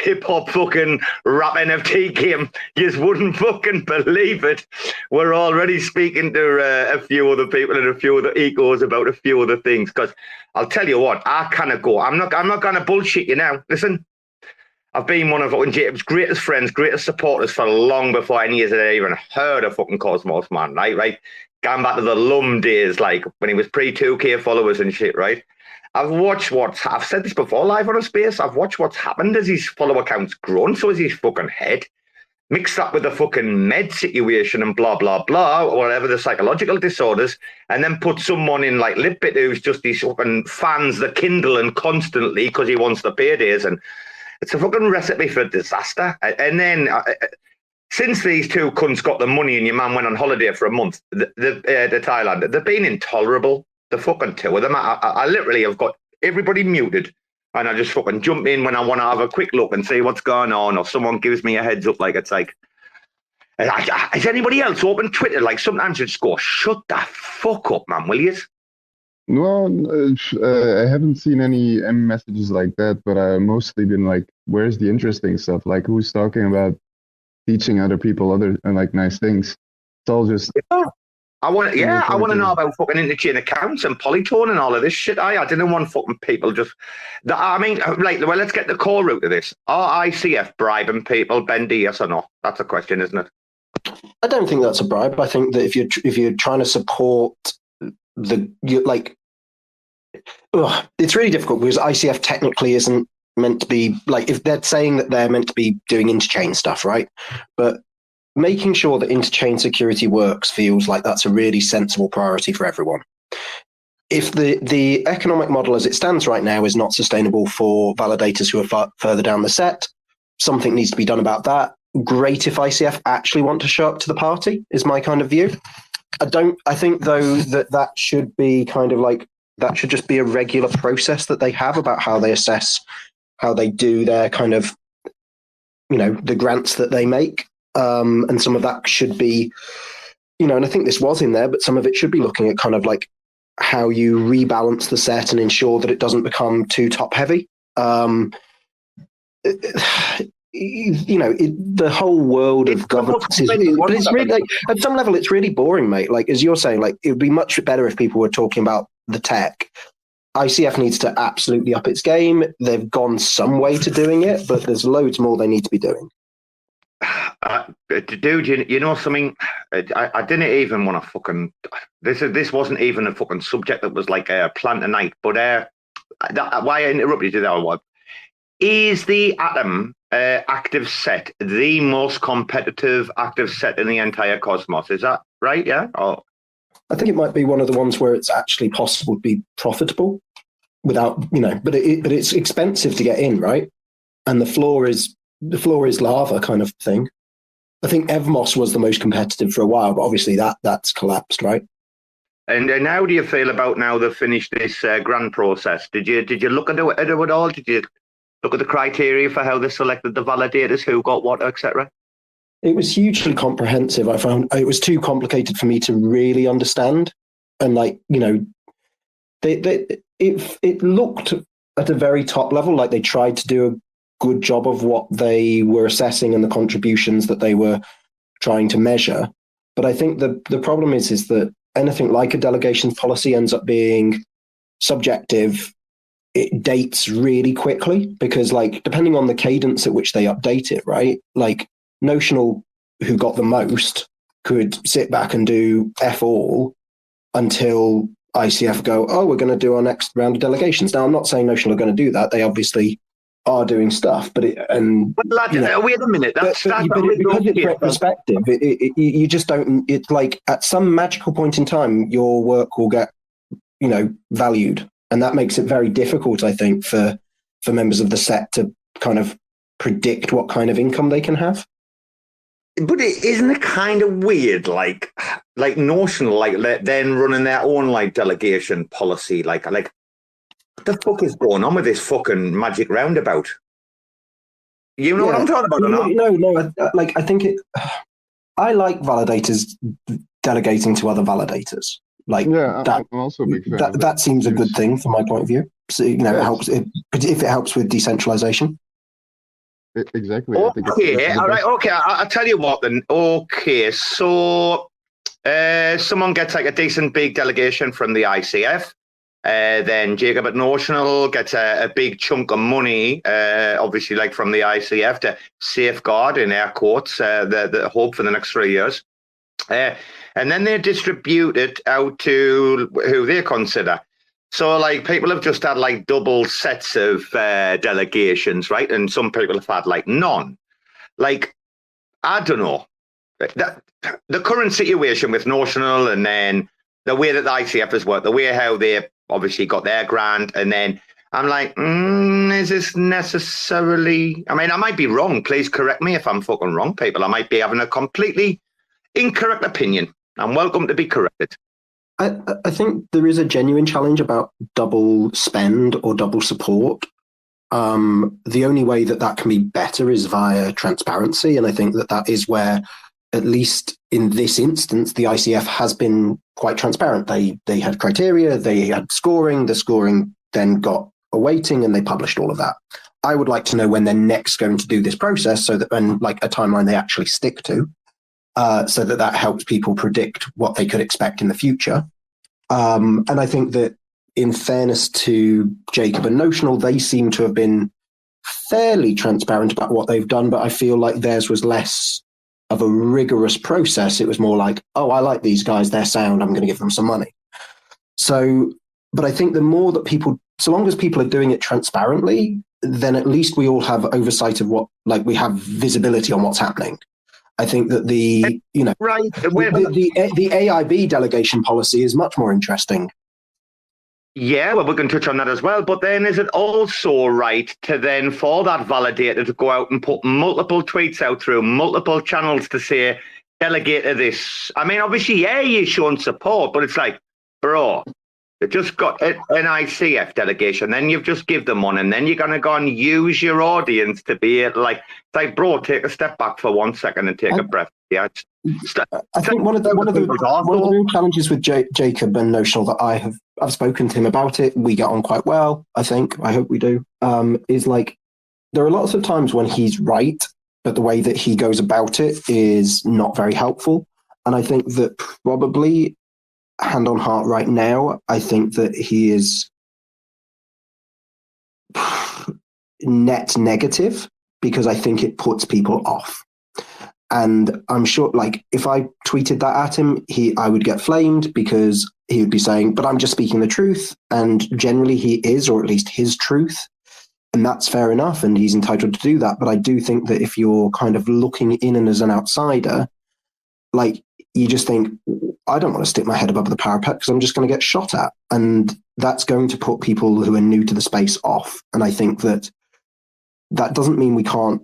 hip-hop fucking rap NFT game, you just wouldn't fucking believe it. We're already speaking to a few other people and a few other ecos about a few other things, because I'll tell you what, I kind of go, I'm not going to bullshit you now. Listen, I've been one of fucking Jacob's greatest friends, greatest supporters for long before any of us had even heard of fucking Cosmos, man, right? Going back to the Lum days, like when he was pre-2K followers and shit, right? I've watched I've said this before live on a space, I've watched what's happened as his follower count's grown, so is his fucking head. Mixed up with the fucking med situation and blah, blah, blah, or whatever, the psychological disorders, and then put someone in like Lippit who's just these fucking fans the Kindle and constantly because he wants the paydays, and it's a fucking recipe for disaster. And then since these two cunts got the money and your man went on holiday for a month, the Thailand, they've been intolerable. The fucking two of them. I literally have got everybody muted, and I just fucking jump in when I want to have a quick look and see what's going on, or someone gives me a heads up. Like, it's like, is anybody else open Twitter? Like, sometimes you just go, shut the fuck up, man, will you? No, I haven't seen any messages like that, but I've mostly been like, where's the interesting stuff? Like, who's talking about teaching other people like nice things? It's all just. I want to know about fucking interchain accounts and polytone and all of this shit. I didn't want fucking people just. Right. Well, let's get the core root of this. Are ICF bribing people, Bendy? Yes or no? That's a question, isn't it? I don't think that's a bribe. I think that if you're trying to support it's really difficult because ICF technically isn't meant to be like, if they're saying that they're meant to be doing interchain stuff, right? But making sure that interchain security works feels like that's a really sensible priority for everyone. If the economic model as it stands right now is not sustainable for validators who are further down the set, something needs to be done about that. Great if ICF actually want to show up to the party, is my kind of view. I think though that should be kind of like, that should just be a regular process that they have about how they assess, how they do their kind of, the grants that they make. And some of that should be, and I think this was in there, but some of it should be looking at kind of like how you rebalance the set and ensure that it doesn't become too top heavy. The whole world of governance is, but it's really like, at some level, it's really boring, mate. Like, as you're saying, like, it would be much better if people were talking about the tech. ICF needs to absolutely up its game. They've gone some way to doing it, but there's loads more they need to be doing. Dude, you know something? I didn't even want to fucking. This wasn't even a fucking subject that was like a plan tonight. But why I interrupted you there? What is the Atom active set the most competitive active set in the entire cosmos? Is that right? Yeah. Oh. I think it might be one of the ones where it's actually possible to be profitable without, but it's expensive to get in, right? And the floor is lava kind of thing. I think Evmos was the most competitive for a while, but obviously that's collapsed, right? And how do you feel about now they've finished this grant process? Did you look into it at all? Did you look at the criteria for how they selected the validators, who got what, etc.? It was hugely comprehensive. I found it was too complicated for me to really understand. And it looked at a very top level like they tried to do a good job of what they were assessing and the contributions that they were trying to measure. But I think the problem is that anything like a delegations policy ends up being subjective. It dates really quickly because, like, depending on the cadence at which they update it, right? Like, Notional, who got the most, could sit back and do F all until ICF go, oh, we're going to do our next round of delegations. Now, I'm not saying Notional are going to do that. They obviously are doing stuff, but wait a minute. Because it's retrospective, you just don't. It's like at some magical point in time, your work will get, valued, and that makes it very difficult, I think, for members of the set to kind of predict what kind of income they can have. But isn't it kind of weird, like Notional, like then running their own like delegation policy, like what the fuck is going on with this fucking magic roundabout? You know what I'm talking about, or not? No. I think I like validators delegating to other validators. I'm also a big fan that seems a good thing from my point of view. So, it helps if it helps with decentralization. Exactly. Okay, all right. Okay, I'll tell you what then. Okay, so someone gets like a decent big delegation from the ICF. Then Jacob at Notional gets a big chunk of money, obviously, like from the ICF to safeguard, in air quotes, the hope for the next 3 years. And then they distribute it out to who they consider. So, like, people have just had, like, double sets of delegations, right? And some people have had, like, none. Like, I don't know. The current situation with Notional, and then the way that the ICF has worked, the way how they obviously got their grant, and then I'm like, is this necessarily... I mean, I might be wrong. Please correct me if I'm fucking wrong, people. I might be having a completely incorrect opinion. I'm welcome to be corrected. I think there is a genuine challenge about double spend or double support. The only way that can be better is via transparency. And I think that is where, at least in this instance, the ICF has been quite transparent. They had criteria, they had scoring, the scoring then got a weighting, and they published all of that. I would like to know when they're next going to do this process, so that, and like a timeline they actually stick to, so that helps people predict what they could expect in the future. And I think that, in fairness to Jacob and Notional, they seem to have been fairly transparent about what they've done, but I feel like theirs was less of a rigorous process. It was more like, oh, I like these guys, they're sound, I'm going to give them some money. So, but I think the more that people, so long as people are doing it transparently, then at least we all have oversight of what, like, we have visibility on what's happening. I think that the AIB delegation policy is much more interesting. Yeah, well, we can touch on that as well. But then is it also right to then, for that validator to go out and put multiple tweets out through multiple channels to say, delegate to this? I mean, obviously, yeah, you're showing support, but it's like, bro, you just got an ICF delegation, then you've just give them one, and then you're going to go and use your audience to be it. Like, it's like, bro, take a step back for 1 second and take a breath. Yeah, I think one of the real challenges with Jacob and Notional that I've spoken to him about it, we get on quite well, I hope we do, is like, there are lots of times when he's right, but the way that he goes about it is not very helpful. And I think that probably, hand on heart right now, I think that he is net negative, because I think it puts people off. And I'm sure, like, if I tweeted that at him, I would get flamed, because he would be saying, but I'm just speaking the truth. And generally he is, or at least his truth. And that's fair enough. And he's entitled to do that. But I do think that if you're kind of looking in and as an outsider, like, you just think, I don't want to stick my head above the parapet because I'm just going to get shot at. And that's going to put people who are new to the space off. And I think that doesn't mean we can't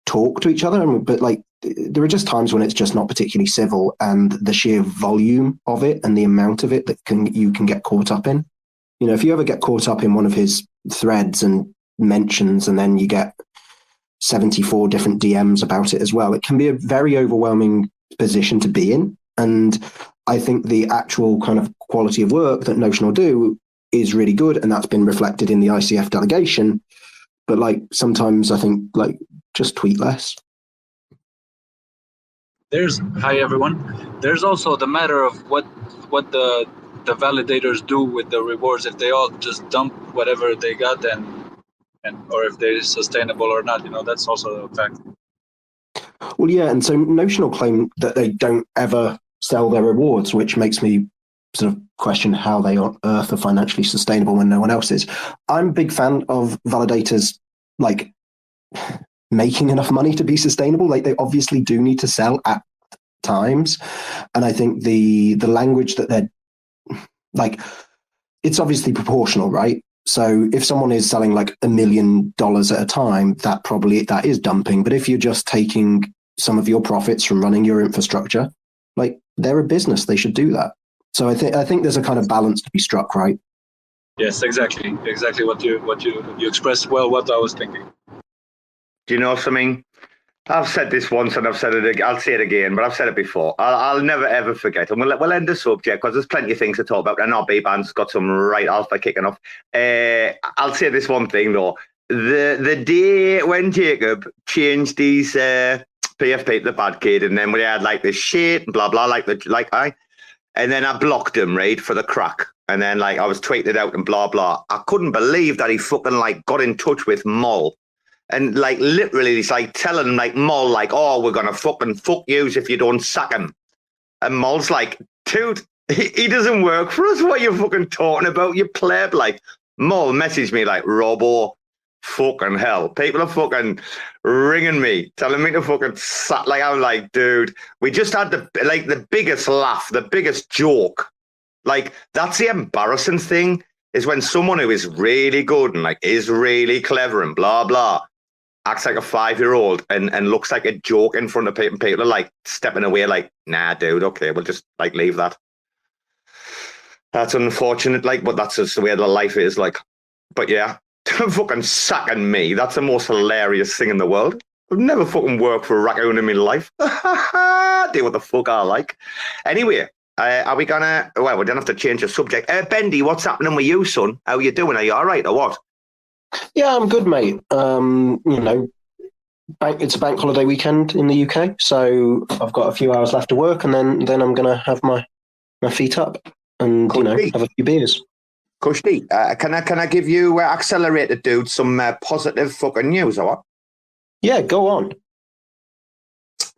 talk to each other, but like, there are just times when it's just not particularly civil, and the sheer volume of it and the amount of it that you can get caught up in. You know, if you ever get caught up in one of his threads and mentions, and then you get 74 different DMs about it as well, it can be a very overwhelming position to be in. And I think the actual kind of quality of work that Notional do is really good, and that's been reflected in the ICF delegation. But like, sometimes I think, like, just tweet less. Hi everyone. There's also the matter of what the validators do with the rewards, if they all just dump whatever they got and or if they're sustainable or not. You know, that's also a fact. Well, yeah, and so Notional claim that they don't ever sell their rewards, which makes me sort of question how they on earth are financially sustainable when no one else is. I'm a big fan of validators, like, making enough money to be sustainable. Like, they obviously do need to sell at times. And I think the language that they're, like, it's obviously proportional, right? So if someone is selling like $1 million at a time, that is dumping. But if you're just taking some of your profits from running your infrastructure, like, they're a business, they should do that. So I think there's a kind of balance to be struck, right? Yes, exactly what you expressed well what I was thinking. Do you know something? I've said this once and I've said it again. I'll say it again, but I've said it before. I'll never ever forget. And we'll end the subject because there's plenty of things to talk about. And our Bbandz got some right alpha kicking off. I'll say this one thing though. The day when Jacob changed his PFP to the bad kid, and then we had like this shit and blah blah, And then I blocked him, right, for the crack. And then, like, I was tweeted out and blah, blah. I couldn't believe that he fucking, like, got in touch with Moll. And, like, literally, he's, like, telling, like, Moll, like, oh, we're going to fucking fuck yous if you don't sack him. And Moll's like, dude, he doesn't work for us. What are you fucking talking about, you pleb? Like, Moll messaged me, like, Robo, fucking hell. People are fucking ringing me, telling me to fucking sack. Like, I'm like, dude, we just had the biggest laugh, the biggest joke. Like, that's the embarrassing thing, is when someone who is really good and, like, is really clever and blah, blah, acts like a 5-year-old and looks like a joke in front of people. And people are, like, stepping away like, nah, dude, okay, we'll just, like, leave that. That's unfortunate, like, but that's just the way the life is, like. But, yeah, fucking sacking me. That's the most hilarious thing in the world. I've never fucking worked for a raccoon in my life. Do what the fuck I like. Anyway. Are we gonna? Well, we don't have to change the subject. Bendy, what's happening with you, son? How are you doing? Are you all right or what? Yeah, I'm good, mate. You know, it's a bank holiday weekend in the UK, so I've got a few hours left of work, and then I'm gonna have my feet up and Cushy. You know, have a few beers. Cushy, can I give you accelerated dude some positive fucking news or what? Yeah, go on.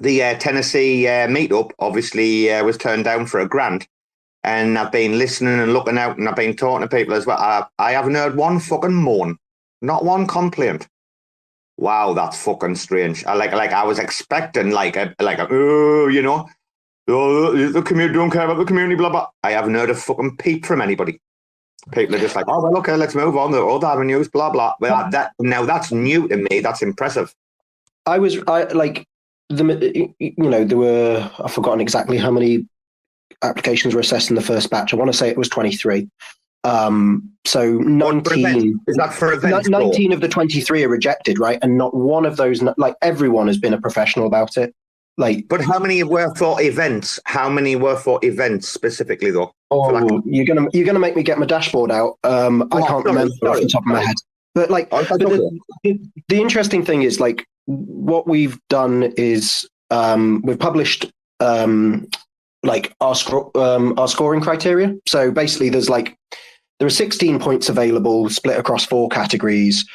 The Tennessee meetup obviously was turned down for $1,000, and I've been listening and looking out, and I've been talking to people as well. I haven't heard one fucking moan, not one complaint. Wow, that's fucking strange. I was expecting you know, oh, the community don't care about the community, blah blah. I haven't heard a fucking peep from anybody. People are just like, oh well, okay, let's move on. The other avenues, blah blah. Well, that's new to me. That's impressive. You know, there were, I've forgotten exactly how many applications were assessed in the first batch. I want to say it was 23. So 19, is that for events? 19 of the 23 are rejected, right? And not one of those, like everyone has been a professional about it. Like, but how many were for events? How many were for events specifically, though? Oh, you're gonna make me get my dashboard out. I can't remember off the top of my head. But like, the interesting thing is, like, what we've done is we've published like our scoring criteria. So basically, there are 16 points available, split across 4 categories,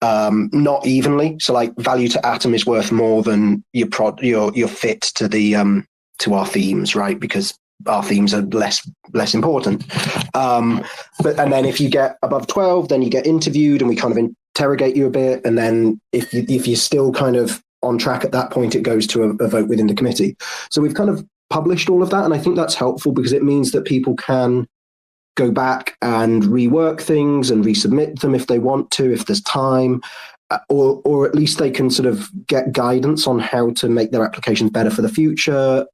not evenly. So like, value to atom is worth more than your fit to the to our themes, right? Because our themes are less important. And then if you get above 12, then you get interviewed, and we kind of interrogate you a bit. And then if you're still kind of on track at that point, it goes to a vote within the committee. So we've kind of published all of that, and I think that's helpful because it means that people can go back and rework things and resubmit them if they want to, if there's time, or at least they can sort of get guidance on how to make their applications better for the future.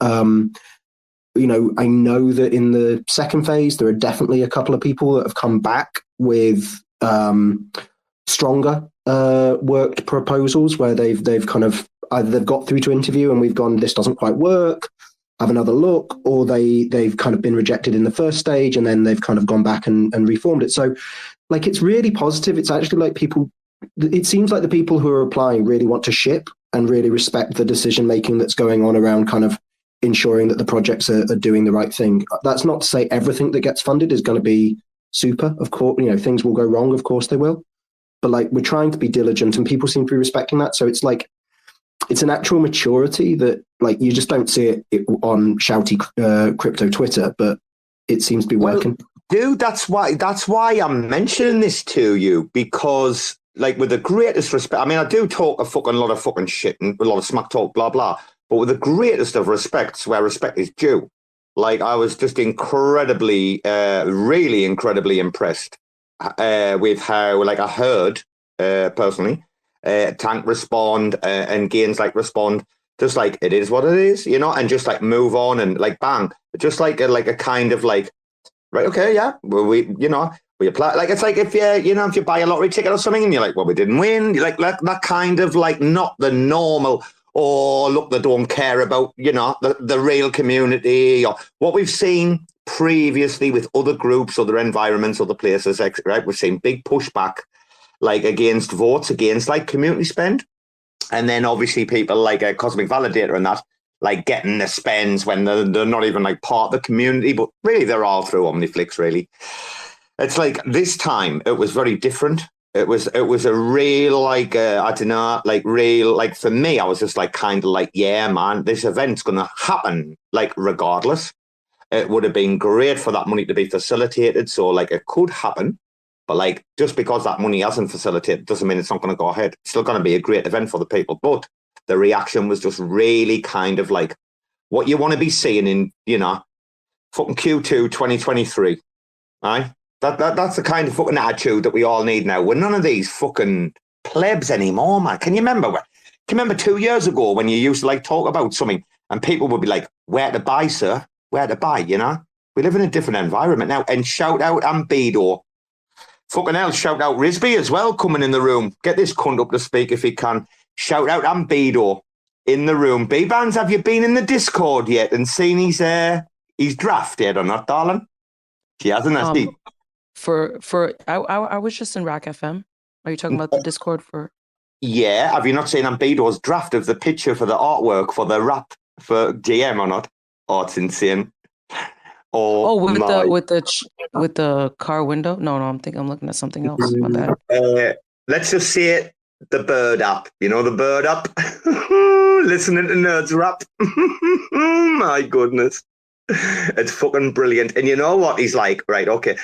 You know, I know that in the second phase, there are definitely a couple of people that have come back with stronger worked proposals where they've kind of either they've got through to interview and we've gone, this doesn't quite work, have another look, or they've kind of been rejected in the first stage and then they've kind of gone back and reformed it. So like, it's really positive. It's actually like it seems like the people who are applying really want to ship and really respect the decision making that's going on around kind of ensuring that the projects are doing the right thing. That's not to say everything that gets funded is going to be super. Of course, you know, things will go wrong. Of course they will. But like, we're trying to be diligent and people seem to be respecting that. So it's like, it's an actual maturity that like, you just don't see it on shouty crypto Twitter, but it seems to be working. Dude, that's why I'm mentioning this to you, because like, with the greatest respect, I mean, I do talk a fucking lot of fucking shit and a lot of smack talk, blah, blah. But with the greatest of respects, where respect is due, like, I was just incredibly, really incredibly impressed with how, like, I heard personally, Tank respond and Gaines like respond, just like, it is what it is, you know, and just like move on and like bang, just like a kind of like, right, okay, yeah, well, we apply. Like, it's like if you buy a lottery ticket or something and you're like, well, we didn't win, you're like that kind of like, not the normal. Or look, they don't care about, you know, the real community, or what we've seen previously with other groups, other environments, other places, right? We've seen big pushback, like against votes, against like community spend. And then obviously people like a Cosmic Validator and that, like getting the spends when they're not even like part of the community, but really they're all through OmniFlix, really. It's like this time it was very different. It was a real, like, I don't know, like real, like for me, I was just like kind of like, yeah, man, this event's going to happen, like regardless. It would have been great for that money to be facilitated. So like it could happen, but like just because that money hasn't facilitated doesn't mean it's not going to go ahead. It's still going to be a great event for the people. But the reaction was just really kind of like what you want to be seeing in, you know, fucking Q2 2023. Right? That's the kind of fucking attitude that we all need now. We're none of these fucking plebs anymore, man. Can you remember 2 years ago when you used to like talk about something and people would be like, where to buy, sir? Where to buy, you know? We live in a different environment now. And shout out Ambedo. Fucking hell, shout out Risby as well coming in the room. Get this cunt up to speak if he can. Shout out Ambedo in the room. Bbandz, have you been in the Discord yet and seen his draft yet or not, darling? She hasn't, has she? I was just in RAC FM. Are you talking about the Discord for? Yeah. Have you not seen Ambedo's draft of the picture for the artwork for the rap for GM or not? Oh, it's insane. With the car window? No, I'm looking at something else. My bad. Let's just see it. The bird app. You know the bird app? Listening to nerds rap. My goodness. It's fucking brilliant. And you know what? He's like, right, okay.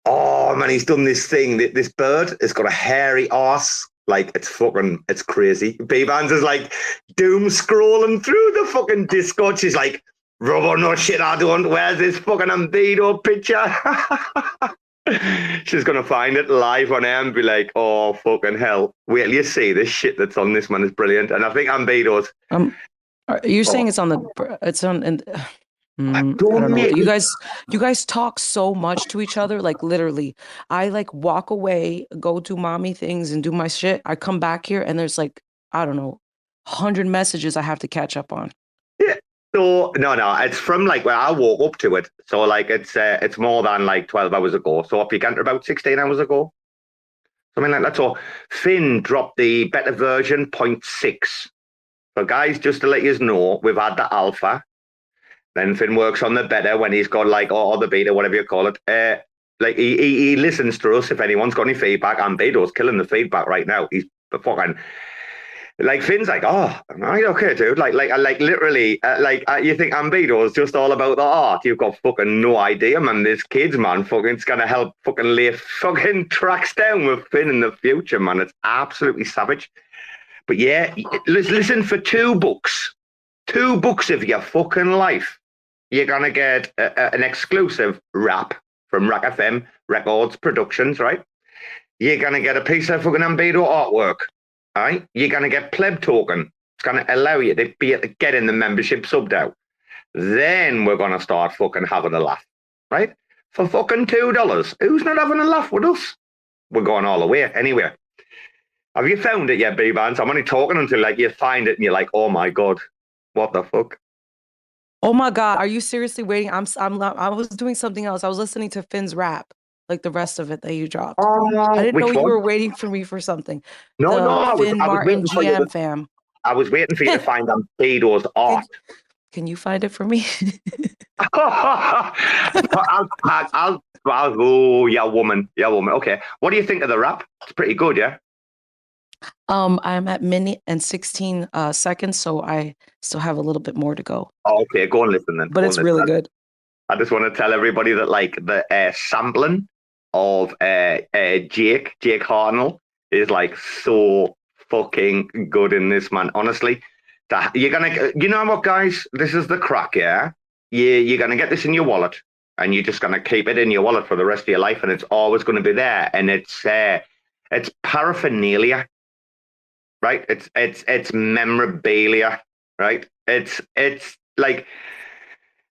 Oh man, he's done this thing. This bird has got a hairy arse. Like it's crazy. Bbandz is like doom scrolling through the fucking Discord. She's like, Robo, no shit, I don't. Where's this fucking Ambedo picture? She's going to find it live on air and be like, oh, fucking hell. Wait till you see this shit that's on this, man. Is brilliant. And I think Ambedo's... Are you saying it's on the... It's on... I don't know. You guys talk so much to each other. Like literally, I like walk away, go do mommy things and do my shit. I come back here and there's like, I don't know, 100 messages I have to catch up on. Yeah. So no, it's from like where I woke up to it. So like it's more than like 12 hours ago. So if you can't about 16 hours ago, something like that. So Finn dropped the beta version 0.6. So guys, just to let you know, we've had the alpha. Then Finn works on the beta when he's got like or the beta, whatever you call it. Like he listens to us if anyone's got any feedback. Ambedo's killing the feedback right now. He's fucking. Like Finn's like, oh, right, okay, dude. Like literally, you think Ambedo is just all about the art? You've got fucking no idea, man. This kids, man, fucking, it's gonna help fucking lay fucking tracks down with Finn in the future, man. It's absolutely savage. But yeah, listen, for 2 books of your fucking life, you're gonna get an exclusive rap from RAC FM Records Productions, right? You're gonna get a piece of fucking Ambedo artwork. All right, you're going to get pleb token. It's going to allow you to be able to get in the membership subbed out. Then we're going to start fucking having a laugh, right? For fucking $2. Who's not having a laugh with us? We're going all the way anyway. Have you found it yet, Bbandz? I'm only talking until like you find it and you're like, oh my God, what the fuck? Oh my God, are you seriously waiting? I was doing something else. I was listening to Finn's rap. Like the rest of it that you dropped. I didn't know you were waiting for me for something. No, Finn Martin GM fam. I was waiting for you to find Ambedo's art. Can you find it for me? Yeah, woman. Okay. What do you think of the rap? It's pretty good, yeah? I'm at minute and 16 seconds, so I still have a little bit more to go. Oh, okay, go and listen then. But it's really good. I just want to tell everybody that like the sampling of Jake Hartnell is like so fucking good in this, man. Honestly, you're gonna, you know what, guys? This is the crack, yeah. You're gonna get this in your wallet, and you're just gonna keep it in your wallet for the rest of your life, and it's always gonna be there. And it's paraphernalia, right? It's memorabilia, right? It's like.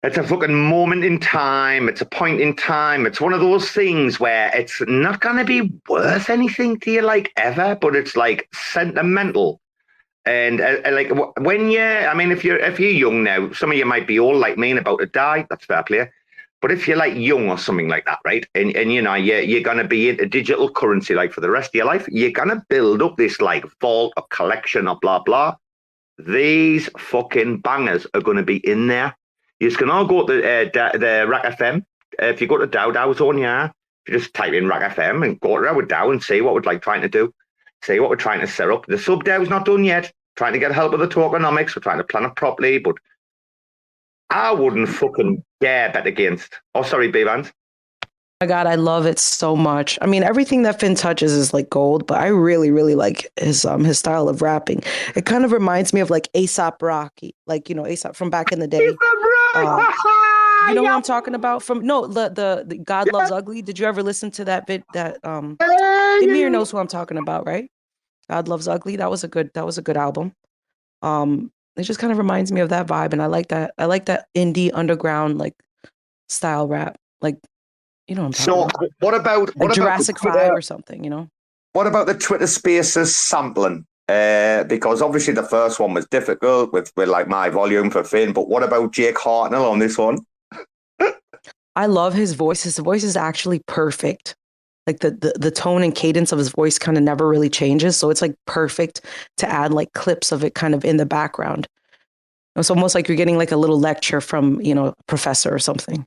It's a fucking moment in time. It's a point in time. It's one of those things where it's not going to be worth anything to you, like, ever, but it's, like, sentimental. And, like, when if you're young now, some of you might be old like me and about to die. That's fair play. But if you're, like, young or something like that, right, and you know, you're going to be into digital currency, like, for the rest of your life, you're going to build up this, like, vault or collection or blah, blah. these fucking bangers are going to be in there. You can all go to the RAC FM. If you go to Dow Zone, yeah, if you just type in RAC FM and go to Dow and see what we're like trying to do, see what we're trying to set up. The sub Dow's not done yet. Trying to get help with the tokenomics. We're trying to plan it properly, but I wouldn't fucking dare bet against. Oh, sorry, Bbandz. Oh my God, I love it so much. I mean, everything that Finn touches is like gold, but I really, really like his style of rapping. It kind of reminds me of like A$AP Rocky, like, you know, A$AP from back in the day. You know what I'm talking about? The God Loves Ugly. Did you ever listen to that bit? That Amir knows who I'm talking about, right? God Loves Ugly. That was a good album. It just kind of reminds me of that vibe, and I like that. I like that indie underground like style rap, like, you know what I'm talking about. What about Jurassic 5 or something, you know? What about the Twitter Spaces sampling? Because obviously the first one was difficult with like my volume for Finn, but what about Jake Hartnell on this one? I love his voice. His voice is actually perfect. Like the tone and cadence of his voice kind of never really changes. So it's like perfect to add like clips of it kind of in the background. It's almost like you're getting like a little lecture from, you know, a professor or something.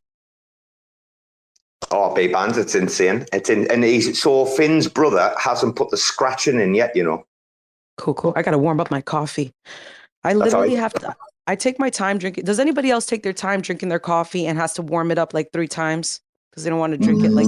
Oh, Bbandz, it's insane. So Finn's brother hasn't put the scratching in yet, you know. Cool. I got to warm up my coffee. I literally have to. I take my time drinking. Does anybody else take their time drinking their coffee and has to warm it up like 3 times? Because they don't want to drink it like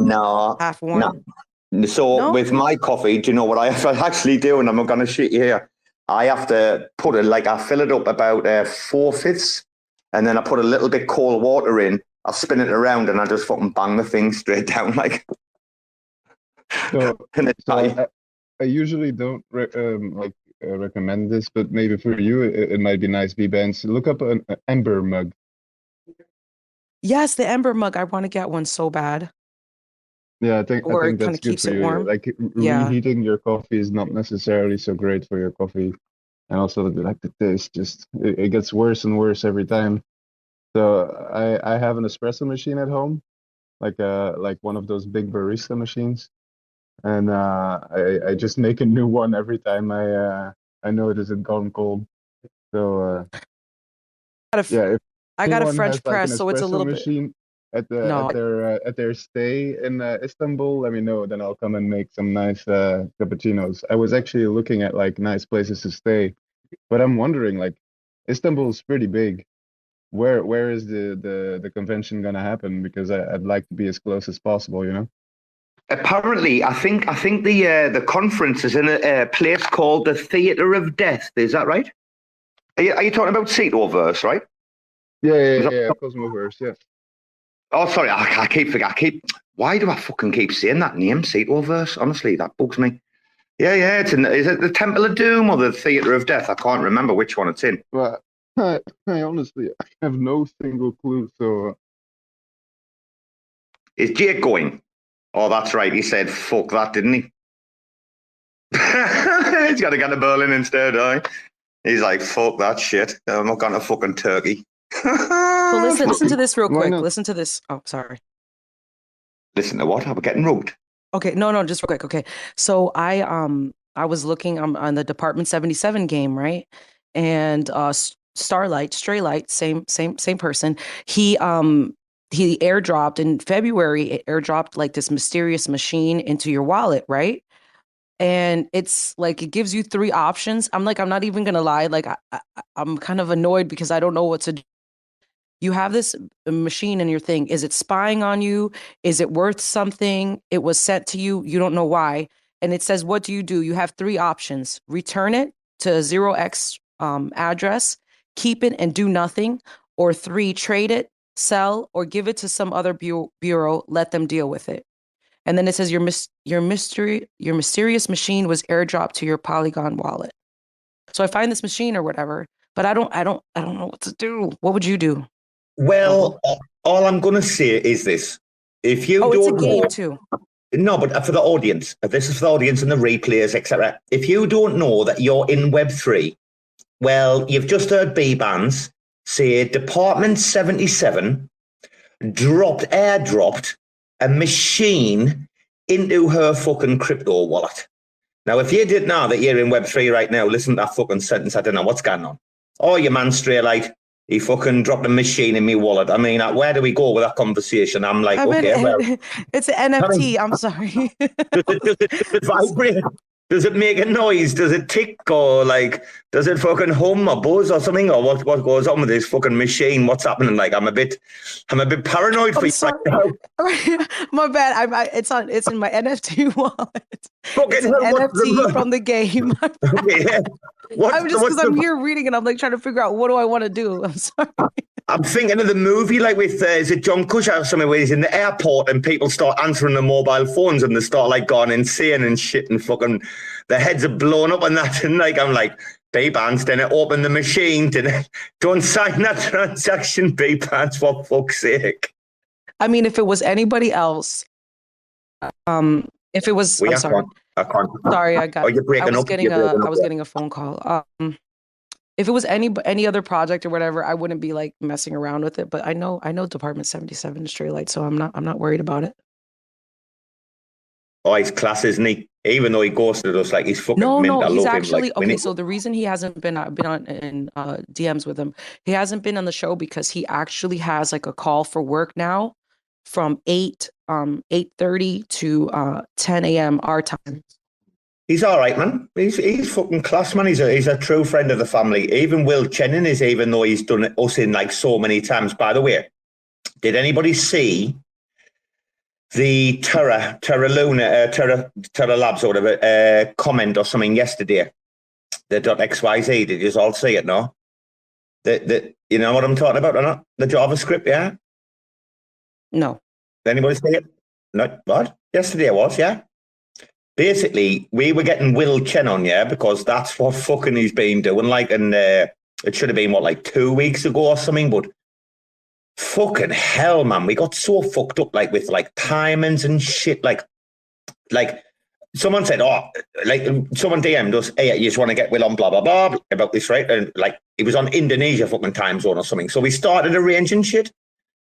half warm. No. So with my coffee, do you know what I actually do? And I'm not going to shit you here. I have to put it I fill it up about 4/5, and then I put a little bit cold water in. I spin it around and I just fucking bang the thing straight down like. So I usually don't recommend this, but maybe for you it might be nice. Bbandz, look up an Ember mug. Yes, the Ember mug. I want to get one so bad. Yeah, I think that's good for you. Warm. Like reheating your coffee is not necessarily so great for your coffee, and also like the taste it gets worse and worse every time. So I have an espresso machine at home, like one of those big barista machines, and I just make a new one every time I notice it gone cold. So I got a French press, so it's a little machine at their stay in Istanbul, let me know, then I'll come and make some nice cappuccinos. I was actually looking at like nice places to stay, but I'm wondering, like, Istanbul's pretty big. Where is the convention gonna happen? Because I'd like to be as close as possible, you know. Apparently, I think the conference is in a place called the Theatre of Death. Is that right? Are you talking about Seatloverse, right? Yeah, Cosmoverse, yeah. Oh, sorry, I keep. Why do I fucking keep saying that name, Seatloverse? Honestly, that bugs me. Yeah. Is it the Temple of Doom or the Theatre of Death? I can't remember which one it's in. Well, I honestly have no single clue. So, is Jake going? Oh, that's right. He said, "Fuck that," didn't he? He's got to go to Berlin instead, eh? He's like, "Fuck that shit. I'm not going to fucking Turkey." So listen to this real quick. Listen to this. Oh, sorry. Listen to what? We're getting rugged. Okay, no, just real quick. Okay, so I was looking on the Department 77 game, right? And Straylight, same person. He airdropped in February. Airdropped like this mysterious machine into your wallet, right? And it's like it gives you 3 options. I'm not even gonna lie. Like I'm kind of annoyed because I don't know what to do. You have this machine in your thing. Is it spying on you? Is it worth something? It was sent to you. You don't know why. And it says, what do? You have 3 options. Return it to 0x address, keep it and do nothing. Or 3, trade it, sell, or give it to some other bureau, let them deal with it. And then it says your mysterious machine was airdropped to your Polygon wallet. So I find this machine or whatever, but I don't know what to do. What would you do? Well, all I'm going to say is this. If you don't it's a game too. No, but for the audience, this is for the audience and the replayers, etc. If you don't know that you're in Web3, well, you've just heard Bbandz say Department 77 airdropped a machine into her fucking crypto wallet. Now, if you didn't know that you're in Web3 right now, listen to that fucking sentence. I don't know what's going on. oh, your man straight like, he fucking dropped a machine in my wallet. I mean, where do we go with that conversation? I'm like, it's an NFT. I'm sorry. Does it vibrate? Does it make a noise? Does it tick or like, does it fucking hum or buzz or something? Or what goes on with this fucking machine? What's happening? Like, I'm a bit paranoid for you right now. My bad. It's in my NFT wallet. Fucking it's an NFT from the game. Okay, yeah. I'm just because I'm here reading and I'm like trying to figure out what do I want to do. I'm sorry. I'm thinking of the movie like with is it John Cusack or something where he's in the airport and people start answering their mobile phones and they start like going insane and shit and fucking their heads are blown up and that and like I'm like Bbandz, didn't open the machine, don't sign that transaction, Bbandz, for fuck's sake. I mean, if it was anybody else, if it was, I'm sorry. I can't. Sorry, I got. Oh, you're breaking up. I was getting a phone call. If it was any other project or whatever, I wouldn't be like messing around with it. But I know Department 77 is straight light, so I'm not worried about it. Oh, he's class, isn't he? Even though he ghosted us, like he's fucking. No, he's actually okay. So the reason he hasn't been on in DMs with him, he hasn't been on the show because he actually has like a call for work now, from 8:30 to 10 a.m. our time. He's all right, man. He's fucking class, man. He's a true friend of the family. Even Will Chennin is, even though he's done us in like so many times. By the way, did anybody see the Terra Labs or whatever comment or something yesterday? The .xyz. Did you all see it? No. The you know what I'm talking about or not? The JavaScript, yeah. No. Did anybody see it? No. What? Yesterday it was, yeah. Basically, we were getting Will Chen on, yeah, because that's what fucking he's been doing. Like, and it should have been, like 2 weeks ago or something, but fucking hell, man. We got so fucked up, like, with, like, timings and shit. Like someone said, someone DM'd us, hey, you just want to get Will on, blah, blah, blah, about this, right? And, like, he was on Indonesia fucking time zone or something. So we started arranging shit.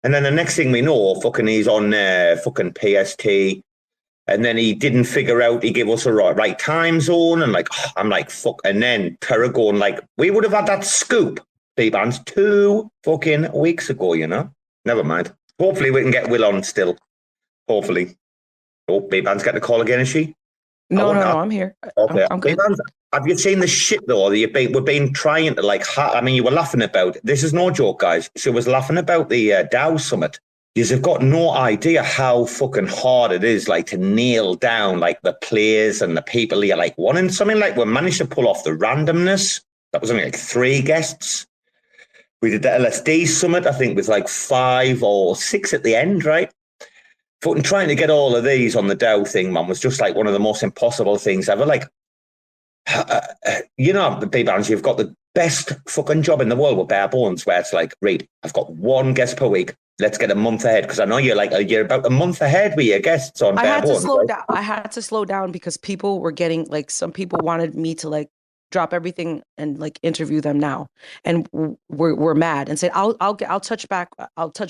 And then the next thing we know, fucking he's on fucking PST. And then he didn't figure out, he gave us a right time zone. And like, I'm like, fuck. And then Terra going like, we would have had that scoop, Bbandz, 2 fucking weeks ago, you know? Never mind. Hopefully we can get Will on still. Hopefully. Oh, Bbandz got the call again, is she? No, I'm here. Okay. I'm good. Bbandz, have you seen the shit though? We've been trying to like, I mean, you were laughing about, this is no joke, guys. She was laughing about the Dow Summit. You've got no idea how fucking hard it is, like, to nail down, like, the players and the people you're, like, wanting something. Like, we managed to pull off the randomness. That was only, like, 3 guests. We did the LSD summit, I think, with, like, 5 or 6 at the end, right? Fucking trying to get all of these on the Dow thing, man, was just, like, one of the most impossible things ever. Like, you know, the Bbandz, you've got the best fucking job in the world with bare bones, where it's like, Reed, I've got 1 guest per week. Let's get a month ahead, because I know you're about a month ahead with your guests on. I had to slow down because people were getting, like, some people wanted me to like drop everything and like interview them now, and we're mad and said I'll touch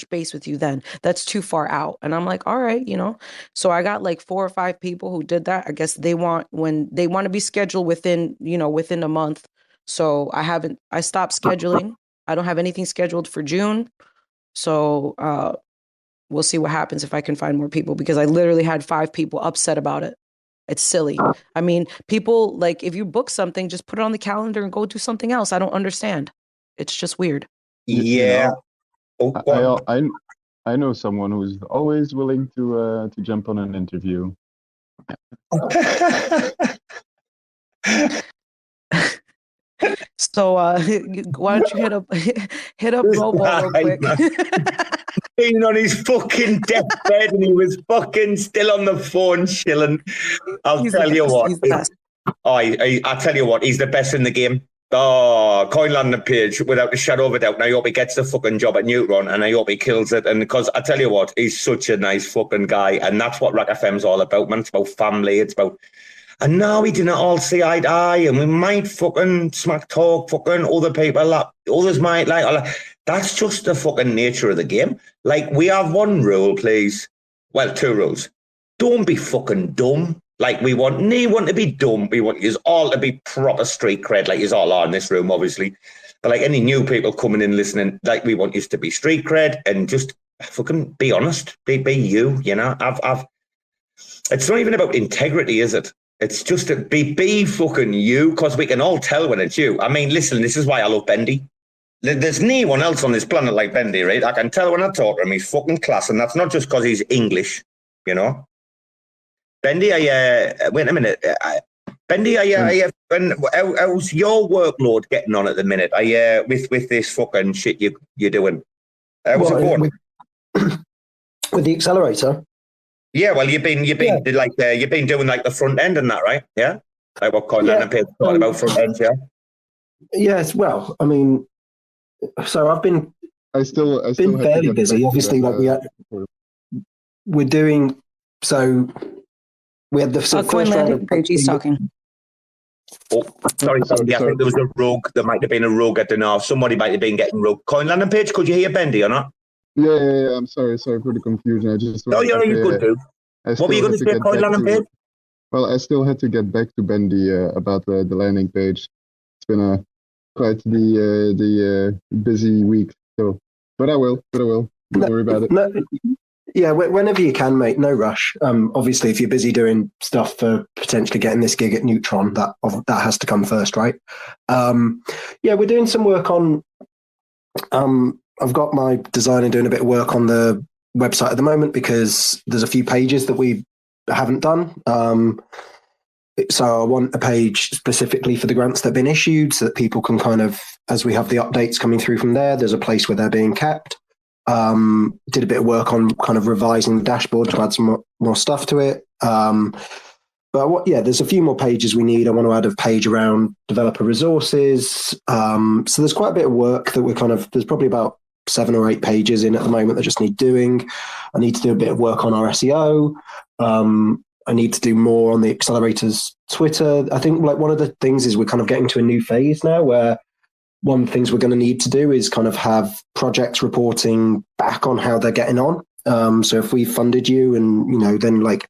base with you then. That's too far out, and I'm like, all right, you know. So I got like 4 or 5 people who did that. I guess they want to be scheduled within a month. So I stopped scheduling. I don't have anything scheduled for June. So we'll see what happens if I can find more people, because I literally had 5 people upset about it. It's silly. I mean, people, like, if you book something, just put it on the calendar and go do something else. I don't understand. It's just weird. Yeah. I know someone who's always willing to jump on an interview. So why don't you hit up Robo real quick? Being on his fucking deathbed and he was fucking still on the phone chilling. I'll tell you what. I tell you what, he's the best in the game. Oh, Coinlanding.page, without a shadow of a doubt. And I hope he gets the fucking job at Neutron, and I hope he kills it. And because I tell you what, he's such a nice fucking guy, and that's what RAC FM's all about, man. It's about family. It's about. And now we didn't all see eye to eye, and we might fucking smack talk fucking other people. Others might like. That's just the fucking nature of the game. Like, we have 1 rule, please. Well, 2 rules. Don't be fucking dumb. Like, we want to be dumb. We want you all to be proper street cred, like you all are in this room, obviously. But like any new people coming in listening, like we want you to be street cred and just fucking be honest, be you. You know, it's not even about integrity, is it? It's just to be fucking you, because we can all tell when it's you. I mean, listen, this is why I love Bendy. There's no one else on this planet like Bendy, right? I can tell when I talk to him, he's fucking class, and that's not just because he's English, you know. Bendy, wait a minute. Bendy, how's your workload getting on at the minute? With this fucking shit you're doing. How's it going? With the accelerator? Yeah, well, you've been doing like the front end and that, right? Yeah, like what Coinlanding.page talking about front ends, yeah. Yes, well, I mean, so I've been. I still been fairly busy. Obviously, like we're doing. So we had the first round of Coinlanding.page. He's talking. Oh, sorry. I think there was a rogue. There might have been a rogue at the north. Somebody might have been getting rogue. Coinlanding.page, could you hear Bendy or not? Yeah. I'm sorry for the confusion. I just. Oh, yeah, you could do. What were you going to say, Coinlanding.page? Well, I still had to get back to Bendy about the landing page. It's been quite the busy week. So, but I will. Don't worry about it. No, yeah, whenever you can, mate. No rush. Obviously, if you're busy doing stuff for potentially getting this gig at Neutron, that has to come first, right? Yeah, we're doing some work on. I've got my designer doing a bit of work on the website at the moment because there's a few pages that we haven't done. So I want a page specifically for the grants that have been issued so that people can kind of, as we have the updates coming through from there's a place where they're being kept. Did a bit of work on kind of revising the dashboard to add some more stuff to it. There's a few more pages we need. I want to add a page around developer resources. So there's quite a bit of work that there's probably about 7 or 8 pages in at the moment that just need doing. I need to do a bit of work on our SEO. I need to do more on the Accelerator's Twitter. I think like one of the things is we're kind of getting to a new phase now where one of the things we're going to need to do is kind of have projects reporting back on how they're getting on. So if we funded you and, then like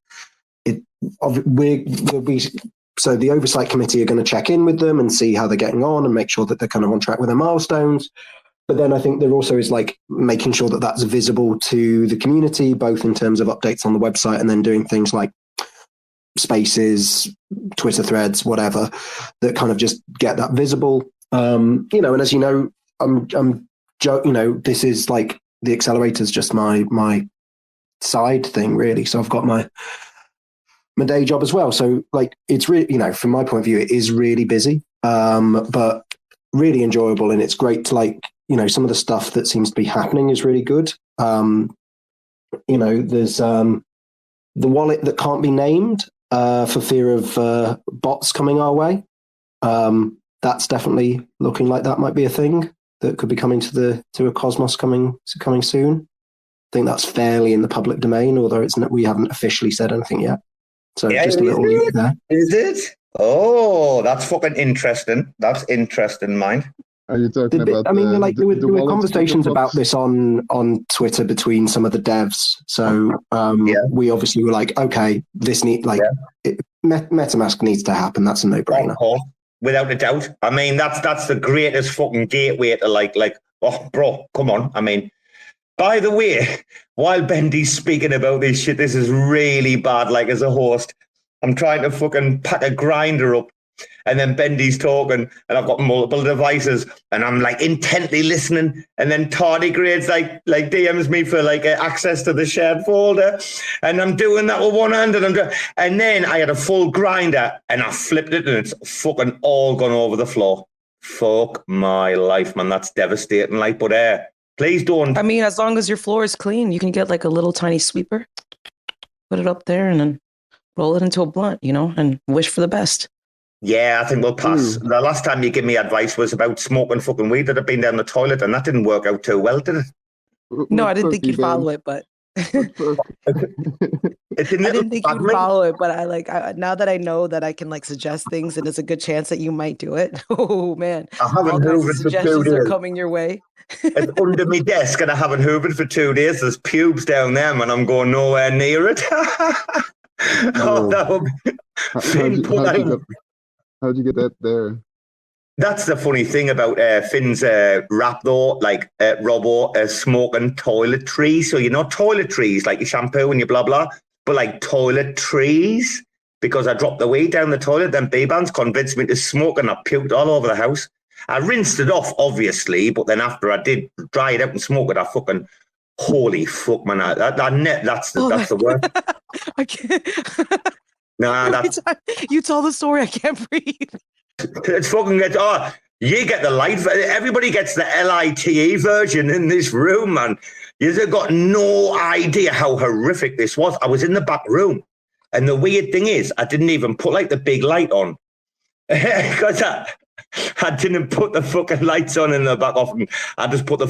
so the oversight committee are going to check in with them and see how they're getting on and make sure that they're kind of on track with their milestones. But then I think there also is like making sure that that's visible to the community, both in terms of updates on the website and then doing things like spaces, Twitter threads, whatever, that kind of just get that visible. And as you know, this is like the accelerator's just my side thing really. So I've got my day job as well. So like, it's really, from my point of view, it is really busy, but really enjoyable. And it's great to like, some of the stuff that seems to be happening is really good. There's the wallet that can't be named for fear of bots coming our way. That's definitely looking like that might be a thing that could be coming to a Cosmos coming soon. I think that's fairly in the public domain, although we haven't officially said anything yet. So yeah, just a little link there. Is it? Oh, that's fucking interesting. That's interesting, mind. Are you talking about? I mean, there were conversations about this on Twitter between some of the devs. So we obviously were like, okay, this MetaMask needs to happen. That's a no-brainer. Without a doubt. I mean, that's the greatest fucking gateway to oh, bro, come on. I mean, by the way, while Bendy's speaking about this shit, this is really bad. Like as a host, I'm trying to fucking pack a grinder up. And then Bendy's talking, and I've got multiple devices, and I'm like intently listening. And then Tardigrades like DMs me for access to the shared folder, and I'm doing that with one hand, and then I had a full grinder, and I flipped it, and it's fucking all gone over the floor. Fuck my life, man, that's devastating. But please don't. I mean, as long as your floor is clean, you can get like a little tiny sweeper, put it up there, and then roll it into a blunt, and wish for the best. Yeah, I think we'll pass. The last time you gave me advice was about smoking fucking weed that had been down the toilet, and that didn't work out too well, did it? No, I didn't think you'd follow it, but I didn't think you'd follow it, but I now that I know that I can suggest things, and there's a good chance that you might do it. Oh man, I haven't hoovered for 2 days. Suggestions are coming your way. It's under my desk, and I haven't hoovered for 2 days. There's pubes down there, and I'm going nowhere near it. Oh, that would be How'd you get that there? That's the funny thing about Finn's rap, though. Like Robo smoking toiletries. So toiletries like your shampoo and your blah blah, but like toiletries. Because I dropped the weed down the toilet, then Bbandz convinced me to smoke, and I puked all over the house. I rinsed it off, obviously, but then after I did dry it out and smoke it, I fucking, holy fuck, man! That's the word. I can't. Nah, that's you tell the story. I can't breathe. It's fucking good. Oh, you get the light. Everybody gets the LITE version in this room, man. You've got no idea how horrific this was. I was in the back room. And the weird thing is, I didn't even put like the big light on because I didn't put the fucking lights on in the back often. I just put the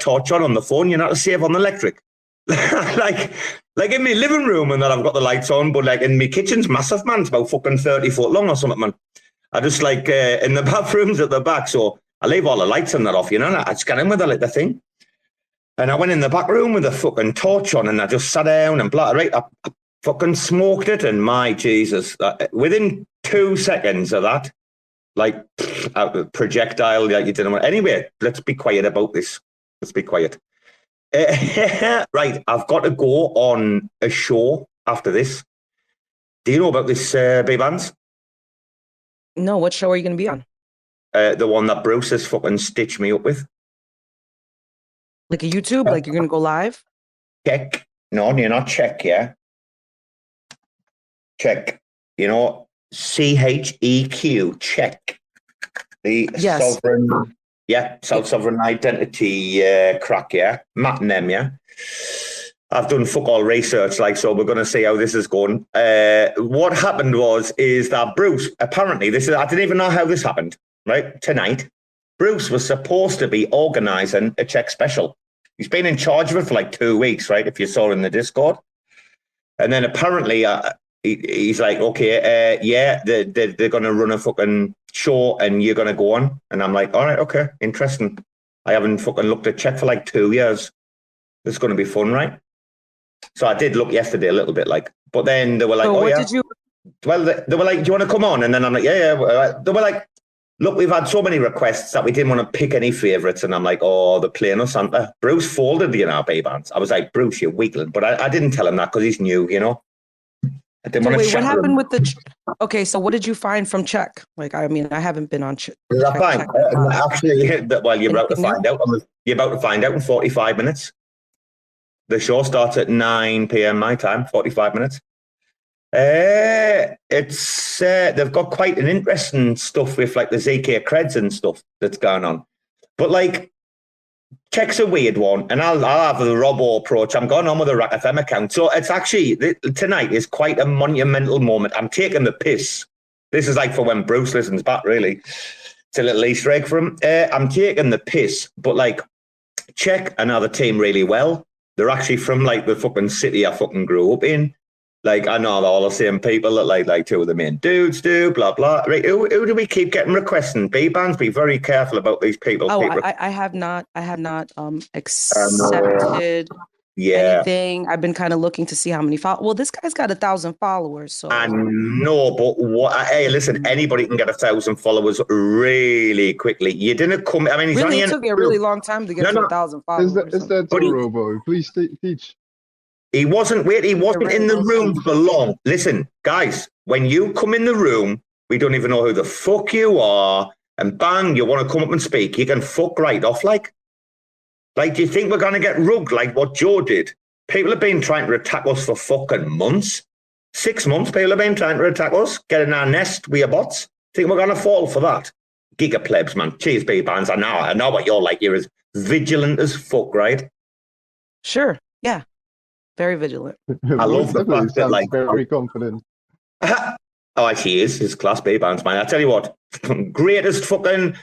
torch on the phone, to save on the electric. like in my living room and that I've got the lights on, but like in my kitchen's massive, man. It's about fucking 30 foot long or something, man. I just like in the bathrooms at the back. So I leave all the lights and that off, and I scan in with the thing. And I went in the back room with the fucking torch on and I just sat down and right, I fucking smoked it, and my Jesus, within 2 seconds of that, like a projectile, like you didn't want. Anyway, let's be quiet about this. Let's be quiet. Right, I've got to go on a show after this. Do you know about this, Bbandz? No, what show are you going to be on? The one that Bruce has fucking stitched me up with. Like a YouTube? Like you're going to go live? Check. No, you're not check, yeah. Check, CHEQ, check. The sovereign, sovereign identity crack, yeah. Matt and them, yeah. I've done fuck all research, so we're going to see how this is going. What happened is that Bruce, apparently, I didn't even know how this happened, right? Tonight, Bruce was supposed to be organising a check special. He's been in charge of it for like 2 weeks, right? If you saw in the Discord. And then apparently, he's like, okay, they're going to run a fucking show and you're going to go on. And I'm like, all right, okay, interesting. I haven't fucking looked at check for like 2 years. It's going to be fun, right? So I did look yesterday a little bit, but then they were like, well, they were like, do you want to come on? And then I'm like, yeah. They were like, look, we've had so many requests that we didn't want to pick any favourites. And I'm like, oh, the plane or Santa. Bruce folded, Bbandz. I was like, Bruce, you're weakling. But I didn't tell him that because he's new, I didn't want to what happened with the... Okay, so what did you find from check? Like, I mean, I haven't been on check. Actually, you're about to find out. You're about to find out in 45 minutes. The show starts at 9 p.m. my time, 45 minutes. It's they've got quite an interesting stuff with like the ZK creds and stuff that's going on. But check's a weird one, and I'll have the Robo approach. I'm going on with a RAC FM account. So it's actually, tonight is quite a monumental moment. I'm taking the piss. This is like for when Bruce listens back, really. It's a little Easter egg for him. I'm taking the piss, but check another team really well. They're actually from the fucking city I fucking grew up in. I know they're all the same people that like two of the main dudes do, blah, blah. Right, who do we keep getting requesting? Bbandz, be very careful about these people. Oh, I have not accepted anything. I've been kind of looking to see how many followers. Well, this guy's got 1,000 followers. So I know, but hey, listen, anybody can get 1,000 followers really quickly. You didn't come. I mean, it took me a really long time to get to 1,000 followers. Is that Robo? Please teach. He wasn't in the room for long. Listen, guys, when you come in the room, we don't even know who the fuck you are, and bang, you want to come up and speak, you can fuck right off. Do you think we're going to get rugged like what Joe did? People have been trying to attack us for fucking months. 6 months, people have been trying to attack us, get in our nest with your bots. Think we're going to fall for that? Giga plebs, man. Cheers, Bbandz. I know what you're like. You're as vigilant as fuck, right? Sure, yeah. Very vigilant. I love the fact that very confident. Oh, she is. His class Bbandz, man. I tell you what, greatest fucking.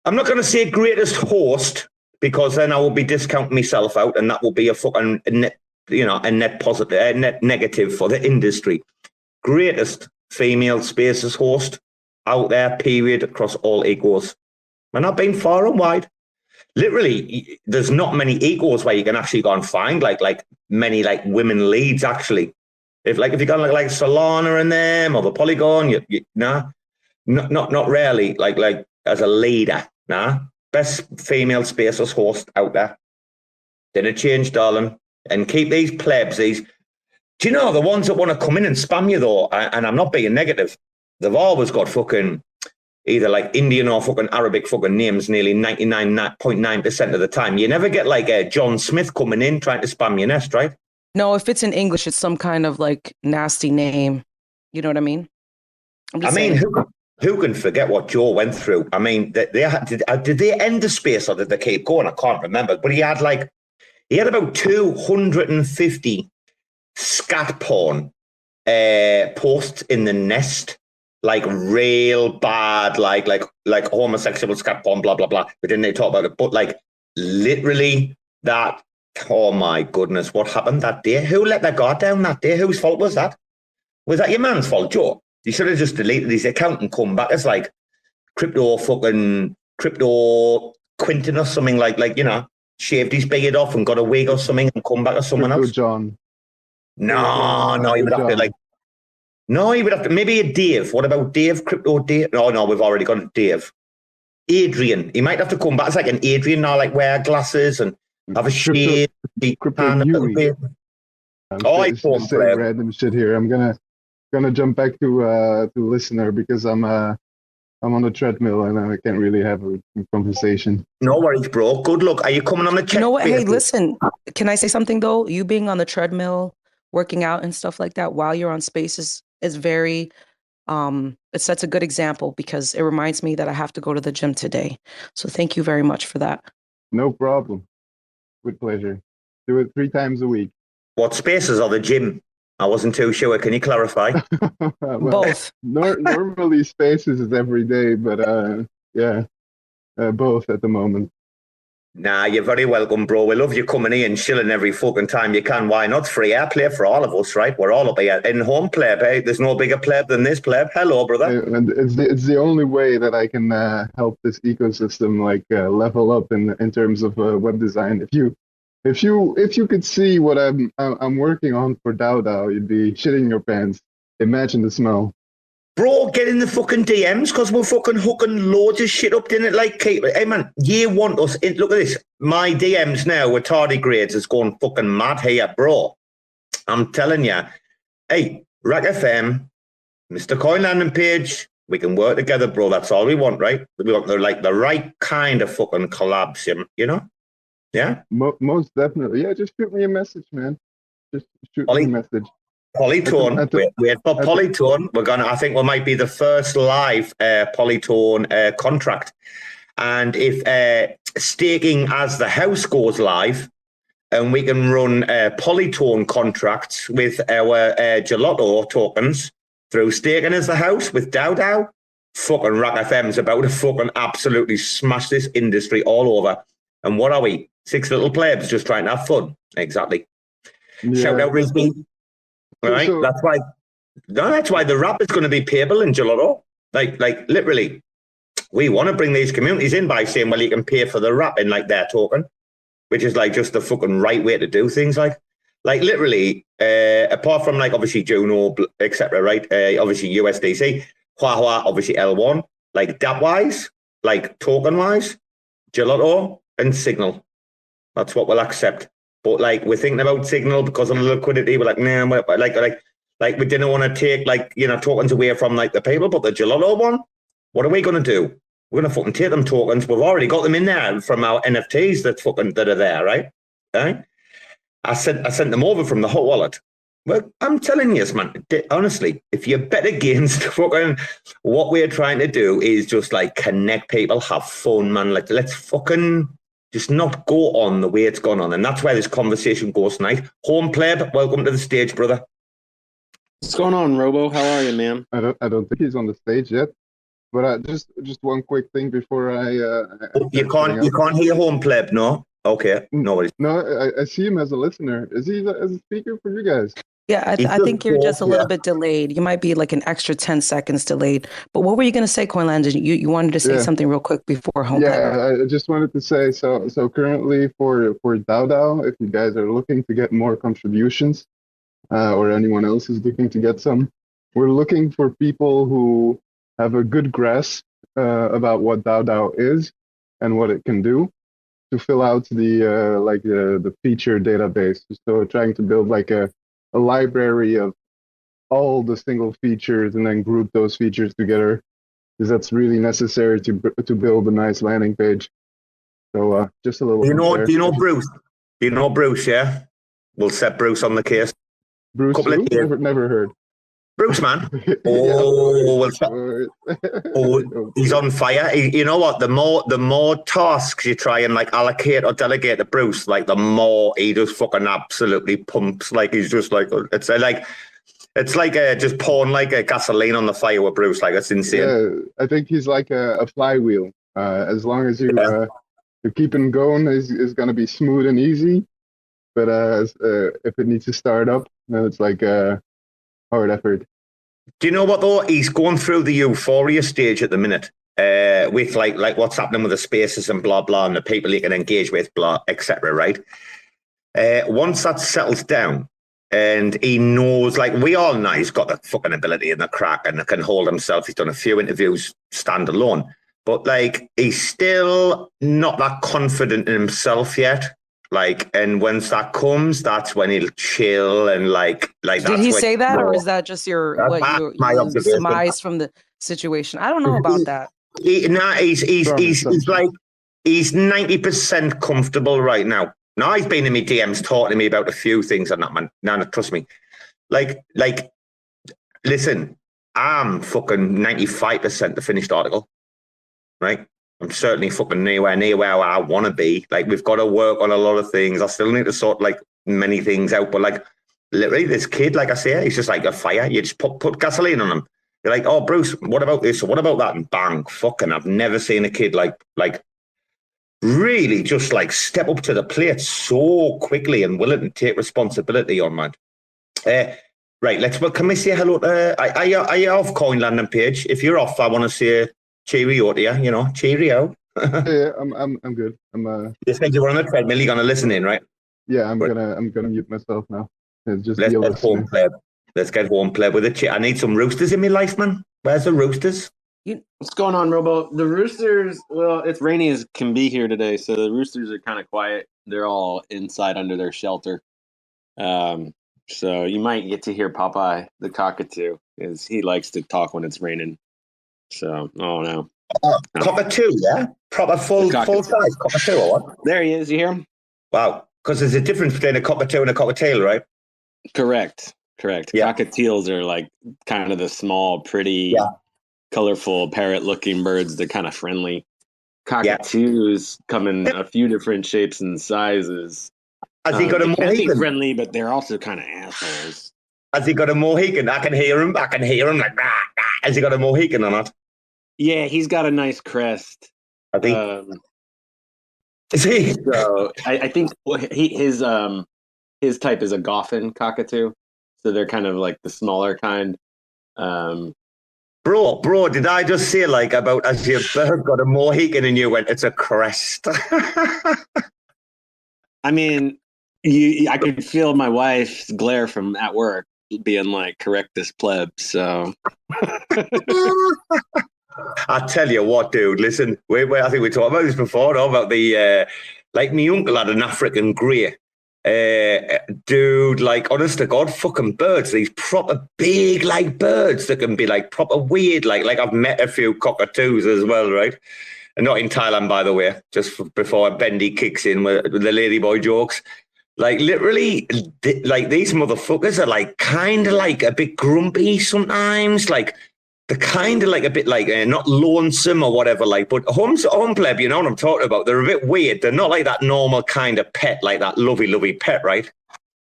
I'm not going to say greatest host because then I will be discounting myself out, and that will be a fucking net, a net positive, net negative for the industry. Greatest female spaces host out there. Period. Across all egos, and I've been far and wide. Literally, there's not many egos where you can actually go and find many women leads actually. If you got like Solana and them or the Polygon, nah. Not really. Like as a leader, nah. Best female spaces host out there. Didn't change, darling. And keep these plebs. Do you know the ones that want to come in and spam you though? And I'm not being negative. They've always got fucking either like Indian or fucking Arabic fucking names nearly 99.9% of the time. You never get like John Smith coming in trying to spam your nest, right? No, if it's in English, it's some kind of like nasty name. You know what I mean? I'm just saying. Who can forget what Joe went through? I mean, did they end the space or did they keep going? I can't remember. But he had about 250 scat porn posts in the nest, like real bad, like homosexual scat porn, blah blah blah. But didn't they talk about it? But like literally that. Oh my goodness, what happened that day? Who let their guard down that day? Whose fault was that? Was that your man's fault, Joe? You should have just deleted his account and come back as like crypto Quinton or something like shaved his beard off and got a wig or something and come back as someone else. John. No, he would have to he would have to maybe a Dave. What about Dave? Crypto Dave? No, we've already got a Dave. Adrian. He might have to come back as like an Adrian now, like wear glasses and have a shave. Crypto Yuri. I say random shit here. I'm gonna jump back to listener because I'm on the treadmill and I can't really have a conversation. No worries, bro. Good luck. Are you coming on the check? You know what? Hey, listen. Can I say something though? You being on the treadmill, working out and stuff like that while you're on spaces is very. It sets a good example because it reminds me that I have to go to the gym today. So thank you very much for that. No problem. With pleasure. Do it 3 times a week. What spaces are the gym? I wasn't too sure. Can you clarify? Well, both. Normally spaces is every day, but both at the moment. Nah, you're very welcome, bro. We love you coming in and chilling every fucking time you can. Why not? Free airplay for all of us, right? We're all up here in home pleb, hey? There's no bigger pleb than this pleb. Hello, brother. And it's the only way that I can help this ecosystem level up in terms of web design. If you could see what I'm working on for DAO, you'd be shitting your pants. Imagine the smell. Bro, get in the fucking DMs because we're fucking hooking loads of shit up, didn't it? Like, hey man, you want us in, look at this. My DMs now with tardigrades is going fucking mad here, bro. I'm telling you. Hey, RAC FM, Mr. Coinlanding.page, we can work together, bro. That's all we want, right? We want the right kind of fucking collabs, you know? Yeah? Most definitely. Yeah, just shoot me a message, man. Just shoot me a message. Polytone. Wait for Polytone. I think we might be the first live Polytone contract. And if staking as the house goes live, and we can run Polytone contracts with our gelato tokens through staking as the house with DAO, fucking RAC FM's about to fucking absolutely smash this industry all over. And what are we? 6 little plebs just trying to have fun. Exactly. Yeah. Shout out Risby. All right, so, that's why the rap is going to be payable in gelato. Like literally, we want to bring these communities in by saying, well, you can pay for the rap in like their token, which is like just the fucking right way to do things. Like literally, apart from like obviously Juno, etc. Right? Obviously USDC, Huahua, obviously L1. Like DApp wise, like token wise, gelato and Signal. That's what we'll accept. But like we're thinking about Signal because of the liquidity. We're like, nah, like we didn't want to take tokens away from like the people, but the gelato one, what are we going to do? We're going to fucking take them tokens. We've already got them in there from our NFTs that are there, right? Okay? I sent them over from the hot wallet. Well, I'm telling you, man, honestly, if you bet against fucking what we're trying to do is just like connect people, have fun, man. Like let's fucking just not go on the way it's gone on. And that's where this conversation goes tonight. Home pleb, welcome to the stage, brother. What's going on, Robo? How are you, man? I don't think he's on the stage yet. But just one quick thing before I you can't hear home pleb, no? Okay, no worries. No, I see him as a listener. Is he as a speaker for you guys? Yeah, I think you're just a little bit delayed. You might be like an extra 10 seconds delayed. But what were you going to say, Coinlanding? You wanted to say something real quick before home. Yeah, I just wanted to say, so currently for DAO, if you guys are looking to get more contributions, or anyone else is looking to get some, we're looking for people who have a good grasp about what DAO is and what it can do to fill out the feature database. So trying to build like a library of all the single features and then group those features together, because that's really necessary to build a nice landing page. So just a little. Do you know Bruce? Do you know Bruce? Yeah, we'll set Bruce on the case. Bruce, never heard. Bruce, man. He's on fire. You know what? The more tasks you try and like allocate or delegate to Bruce, like the more he just fucking absolutely pumps. Like he's just like it's like just pouring like a gasoline on the fire with Bruce. Like it's insane. Yeah, I think he's like a flywheel. As long as you keep him going, is going to be smooth and easy. But if it needs to start up, then it's like hard effort. Do you know what though? He's going through the euphoria stage at the minute, with like what's happening with the spaces and blah blah and the people he can engage with, blah, etc. Right? Once that settles down, and he knows, like we all know, he's got the fucking ability and the crack and can hold himself. He's done a few interviews standalone, but like he's still not that confident in himself yet. Like, and once that comes, that's when he'll chill and like. Did he say that, or is that just you surmise from the situation? I don't know about that. He's 90% comfortable right now. Now he's been in my DMs talking to me about a few things and that, man. No, trust me. Like, listen, I'm fucking 95% the finished article, right? I'm certainly fucking nowhere near where I want to be. Like, we've got to work on a lot of things. I still need to sort like many things out. But like, literally, this kid, like I say, he's just like a fire. You just put gasoline on him. You're like, oh, Bruce, what about this? Or what about that? And bang, fucking, I've never seen a kid like really just like step up to the plate so quickly and willing to take responsibility on, man. Right, can we say hello to, are you off Coinlanding.page? If you're off, I want to say cheerio to you, cheerio. Yeah, I'm good. You said you were on the treadmill, you're gonna listen in, right? Yeah, I'm gonna mute myself now. Let's get home, pleb. Let's get home, pleb with a I need some roosters in my life, man. Where's the roosters? What's going on, Robo? The roosters, well, it's rainy as can be here today, so the roosters are kind of quiet. They're all inside under their shelter. So you might get to hear Popeye the cockatoo, because he likes to talk when it's raining. So, oh no. Cockatoo, yeah? Proper full size cockatoo or what? There he is, you hear him? Wow, because there's a difference between a cockatoo and a cockatiel, right? Correct. Yeah. Cockatiels are like kind of the small, pretty, colorful, parrot-looking birds. They're kind of friendly. Cockatoos come in a few different shapes and sizes. Has he got a Mohican? Friendly, but they're also kind of assholes. Has he got a Mohican? I can hear him like, rah. Has he got a Mohican or not? Yeah, he's got a nice crest. I think. Is he? So I think his type is a Goffin cockatoo. So they're kind of like the smaller kind. Bro, did I just say like about as your bird got a Mohican and you went, it's a crest? I mean, I could feel my wife's glare from at work being like, correct this pleb. So I tell you what, dude, listen, I think we talked about this before, about the, like my uncle had an African grey. Dude, like honest to God, fucking birds, these proper big like birds that can be like proper weird, like I've met a few cockatoos as well, right? And not in Thailand, by the way, just before Bendy kicks in with the ladyboy jokes. Like literally, like these motherfuckers are like kind of like a bit grumpy sometimes, like they're kind of like a bit like not lonesome or whatever, like, but home pleb, you know what I'm talking about? They're a bit weird. They're not like that normal kind of pet, like that lovey pet, right?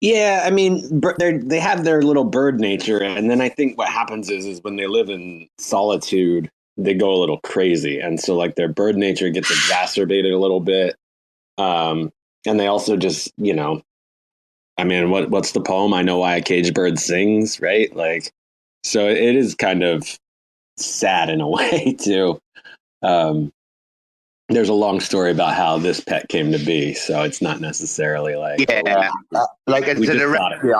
Yeah, I mean, they have their little bird nature, and then I think what happens is when they live in solitude, they go a little crazy, and so like their bird nature gets exacerbated a little bit, and they also just, I mean, what's the poem? I know why a caged bird sings, right? Like, so it is kind of sad in a way too. There's a long story about how this pet came to be, so it's not necessarily like like I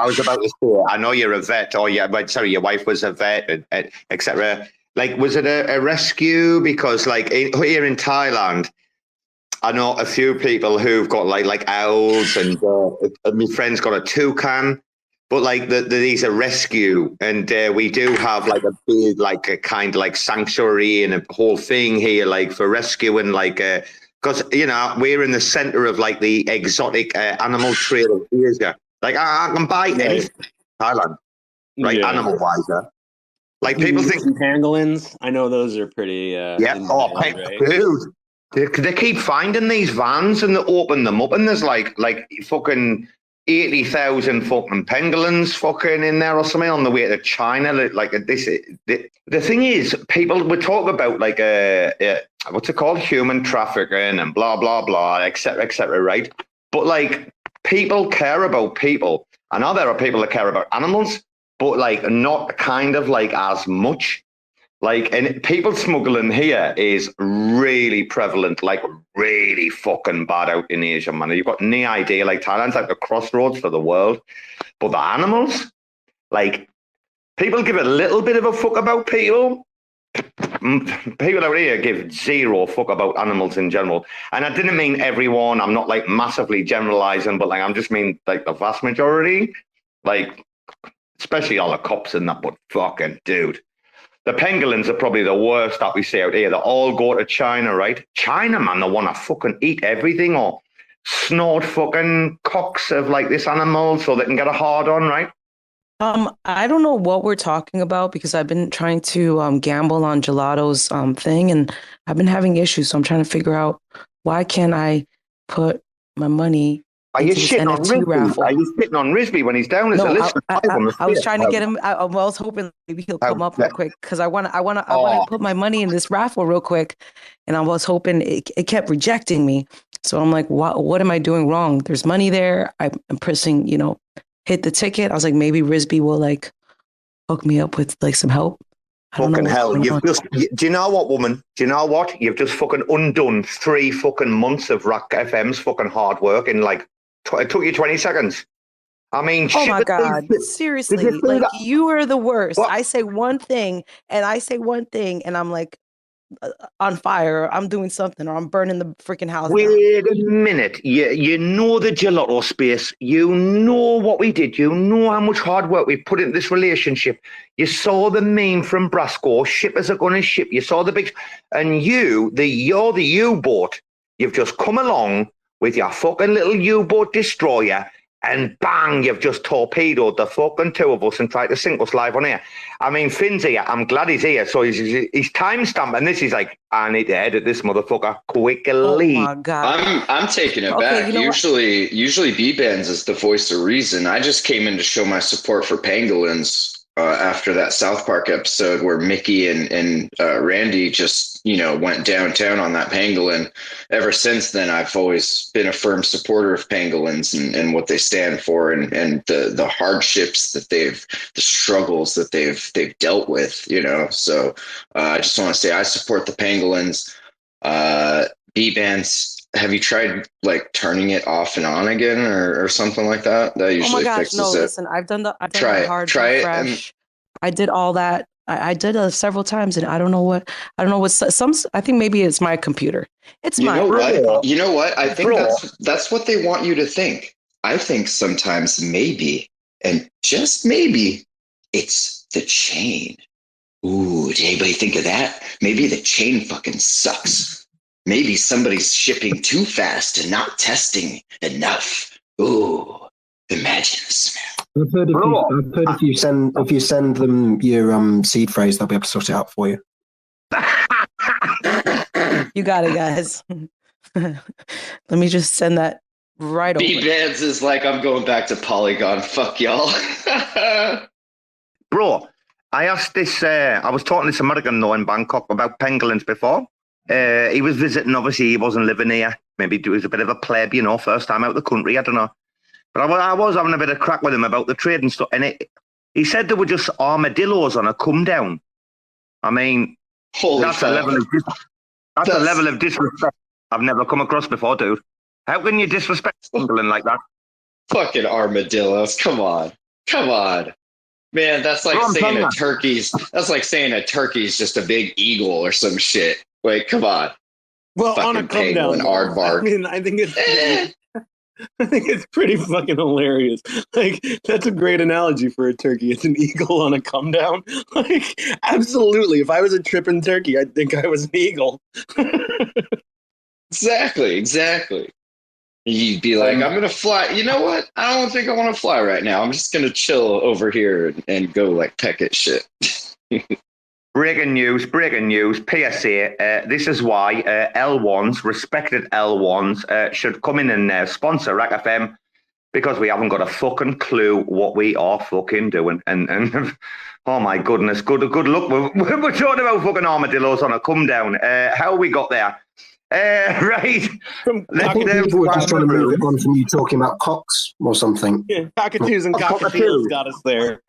was about to say, I know you're a vet, or your wife was a vet, etc. Like, was it a rescue? Because like here in Thailand, I know a few people who've got like owls, and my friend's got a toucan. But like these are rescue, and we do have like a big, like a kind of like sanctuary and a whole thing here, like for rescuing, like because we're in the center of like the exotic animal trade of Asia. Like I can buy anything in Thailand, right? Animal wise, like people think pangolins. I know those are pretty. Dude, they keep finding these vans and they open them up, and there's like fucking 80,000 fucking pangolins fucking in there or something on the way to China. Like this, the thing is, people would talk about like what's it called, human trafficking and blah blah blah, etc., right? But like people care about people. I know there are people that care about animals, but like not kind of like as much. Like, and people smuggling here is really prevalent, like really fucking bad out in Asia, man. You've got no idea. Like, Thailand's like the crossroads for the world. But the animals, like, people give a little bit of a fuck about people. People out here give zero fuck about animals in general. And I didn't mean everyone. I'm not like massively generalizing, but like, I'm just mean like the vast majority. Like, especially all the cops and that, but fucking dude. The pangolins are probably the worst that we see out here. They all go to China, right? China, man, they want to fucking eat everything or snort fucking cocks of like this animal so they can get a hard on, right? I don't know what we're talking about because I've been trying to gamble on Gelato's thing, and I've been having issues. So I'm trying to figure out why can't I put my money. Are you shitting on Risby? Are you shitting on Risby when he's down as a listener? I was trying to get him. I was hoping maybe he'll come up real quick because I want to put my money in this raffle real quick, and I was hoping it kept rejecting me. So I'm like, what am I doing wrong? There's money there. I'm pressing, hit the ticket. I was like, maybe Risby will like hook me up with like some help. Fucking hell! Do you know what, woman? Do you know what? You've just fucking undone 3 fucking months of RAC FM's fucking hard work in like. It took you 20 seconds. I mean, oh my God, seriously, like you are the worst. What? I say one thing and I'm like on fire. I'm doing something or I'm burning the freaking house. Wait a minute. You know the gelato space. You know what we did. You know how much hard work we put into this relationship. You saw the meme from Brasco. Shippers are going to ship. You saw the big, and you're the U-boat. You've just come along with your fucking little U-boat destroyer, and bang, you've just torpedoed the fucking 2 of us and tried to sink us live on air. I mean, Finn's here. I'm glad he's here. So he's timestamped, and this is like, I need to edit this motherfucker quickly. Oh my God. I'm taking it back. Usually Bbandz is the voice of reason. I just came in to show my support for pangolins after that South Park episode where Mickey and Randy just, went downtown on that pangolin. Ever since then, I've always been a firm supporter of pangolins and what they stand for and the hardships that the struggles that they've dealt with, So I just want to say I support the pangolins. Bbandz, have you tried like turning it off and on again or something like that? That usually fixes it. Listen, I've done the hard refresh. I did all that. I did several times, and I don't know what I think maybe it's my computer. It's you know what? I think that's what they want you to think. I think sometimes maybe, and just maybe, it's the chain. Ooh, did anybody think of that? Maybe the chain fucking sucks. Maybe somebody's shipping too fast and not testing enough. Ooh, imagine the smell. I've heard if you send them your seed phrase, they'll be able to sort it out for you. You got it, guys. Let me just send that right over. Bbandz is like, I'm going back to Polygon. Fuck y'all. Bro, I asked this. I was talking to this American though in Bangkok about pangolins before. He was visiting, obviously he wasn't living here. Maybe he was a bit of a pleb, first time out of the country, I don't know. But I was having a bit of crack with him about the trade and stuff. And he said there were just armadillos on a come down. I mean, that's a level of disrespect I've never come across before, dude. How can you disrespect pangolin like that? Fucking armadillos, come on. Man, that's like saying a turkey's just a big eagle or some shit. Like, come on. Well, fucking on a come down, aardvark. I mean, I think it's pretty fucking hilarious. Like, that's a great analogy for a turkey. It's an eagle on a come down. Like, absolutely. If I was a tripping turkey, I'd think I was an eagle. Exactly. You'd be like, I'm gonna fly. You know what? I don't think I want to fly right now. I'm just gonna chill over here and go like peck at shit. Breaking news, PSA, this is why L1s, respected L1s, should come in and sponsor RAC FM, because we haven't got a fucking clue what we are fucking doing. And oh my goodness, good luck. We're talking about fucking armadillos on a come down. How we got there? Right. I think people were just trying to move it on from you talking about cocks or something. Yeah, cockatoos and cockatiels got us there.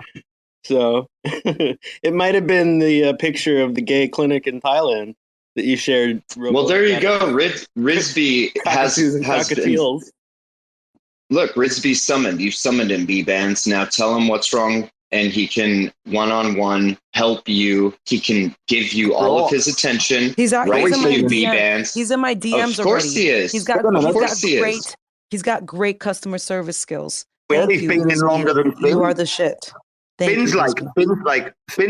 So it might have been the picture of the gay clinic in Thailand that you shared. Robo. Well, there you go. Rizby has been. Look, Rizby summoned. You summoned him, Bbandz. Now tell him what's wrong, and he can one-on-one help you. He can give you all of his attention. He's in my Bbandz. He's in my DMs already. Of course he is. He's got great customer service skills. Well, he's been in longer than Finn. You are the shit. Finn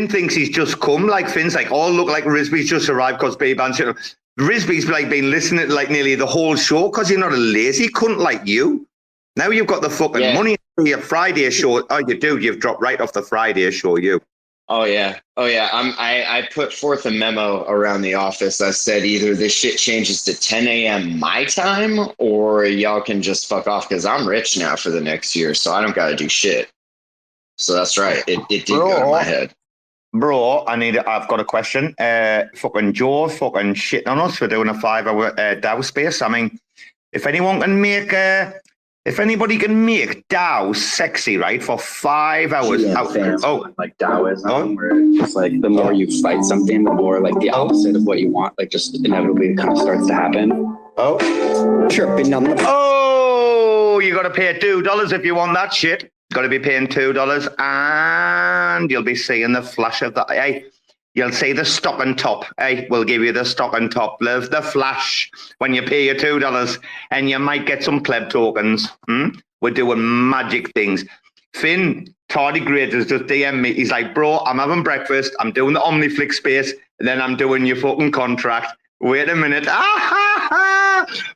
thinks he's just come. Like Finn's like, oh, look, like Rizby's just arrived because Bbandz. Rizby's like been listening to like nearly the whole show because you're not a lazy cunt like you. Now you've got the fucking money for your Friday show. Oh, you do. You've dropped right off the Friday show, you. Oh yeah. I put forth a memo around the office. I said either this shit changes to 10 a.m. my time, or y'all can just fuck off because I'm rich now for the next year, so I don't got to do shit. So that's right. It did go to my head. Bro, I've got a question. Fucking Joe fucking shitting on us for doing a 5-hour DAO space. I mean, if anybody can make DAO sexy, right, for 5 hours. Like Taoism, where it's just like the more you fight something, the more like the opposite of what you want, like just inevitably kind of starts to happen. Tripping on the. Oh, you got to pay $2 if you want that shit. Got to be paying $2, and you'll be seeing the flash of that. Hey, you'll see the stock and top. Hey, we'll give you the stock and top. Love the flash when you pay your $2, and you might get some pleb tokens. We're doing magic things. Finn, Tardigrade has just DM'd me. He's like, bro, I'm having breakfast. I'm doing the Omniflix space. And then I'm doing your fucking contract. Wait a minute.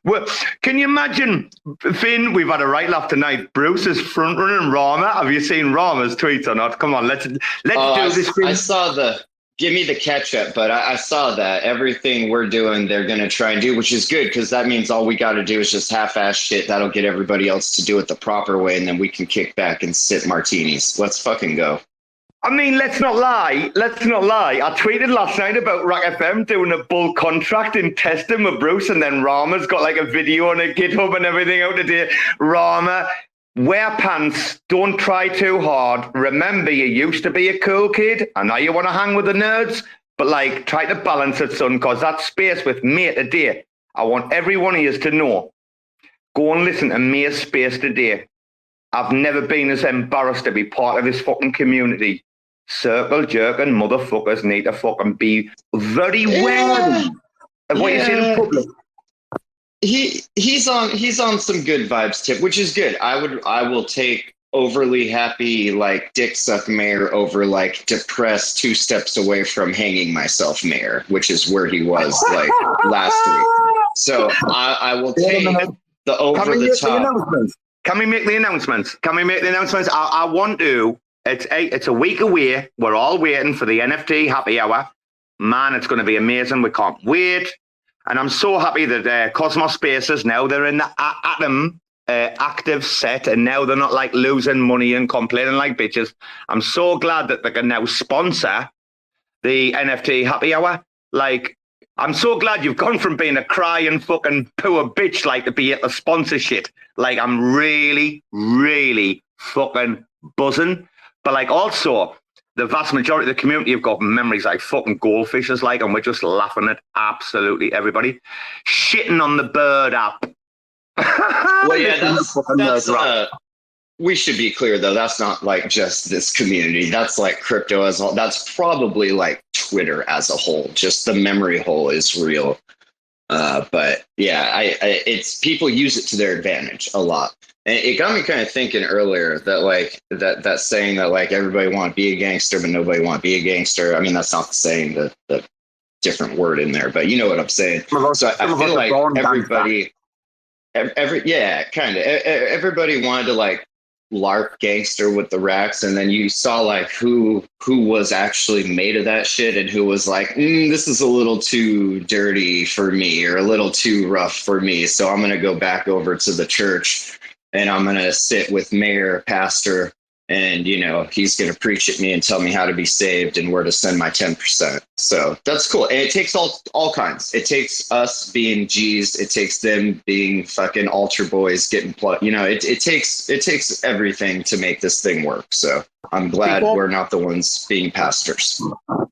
Well, can you imagine, Finn? We've had a right laugh tonight. Bruce is front running Rama. Have you seen Rama's tweets or not? Come on, let's do this. I saw give me the catch up, but I saw that everything we're doing, they're going to try and do, which is good because that means all we got to do is just half-ass shit. That'll get everybody else to do it the proper way, and then we can kick back and sip martinis. Let's fucking go. I mean, let's not lie. I tweeted last night about RAC FM doing a bull contract in testing with Bruce, and then Rama's got like a video on a GitHub and everything out today. Rama, wear pants. Don't try too hard. Remember, you used to be a cool kid. I know you want to hang with the nerds, but like, try to balance it, son, because that space with me today, I want every one of you to know. Go and listen to Me's space today. I've never been as embarrassed to be part of this fucking community. Circle jerking motherfuckers need to fucking be very wary of what you see in public. He's on some good vibes tip, which is good. I will take overly happy like dick suck mayor over like depressed 2 steps away from hanging myself mayor, which is where he was like last week. So I will take the over the top. Can we make the announcements? I want to. It's a week away. We're all waiting for the NFT happy hour. Man, it's going to be amazing. We can't wait. And I'm so happy that Cosmos Spaces, now they're in the Atom active set, and now they're not like losing money and complaining like bitches. I'm so glad that they can now sponsor the NFT happy hour. Like, I'm so glad you've gone from being a crying fucking poor bitch like to be at the sponsor shit. Like, I'm really, really fucking buzzing. But like, also, the vast majority of the community have got memories like fucking goldfishes, like, and we're just laughing at absolutely everybody. Shitting on the bird app. Well, yeah, we should be clear though, that's not like just this community. That's like crypto as a whole. That's probably like Twitter as a whole. Just the memory hole is real. But yeah, it's people use it to their advantage a lot. And it got me kind of thinking earlier that like that saying that like everybody want to be a gangster, but nobody want to be a gangster. I mean, that's not the saying, the different word in there, but you know what I'm saying. So I feel like everybody, everybody wanted to like LARP gangster with the racks, and then you saw like who was actually made of that shit and who was like, this is a little too dirty for me or a little too rough for me, so I'm gonna go back over to the church and I'm gonna sit with mayor, pastor, and you know he's gonna preach at me and tell me how to be saved and where to send my 10%. So that's cool. And it takes all kinds. It takes us being G's. It takes them being fucking altar boys getting plugged. You know, it takes everything to make this thing work. So I'm glad we're not the ones being pastors.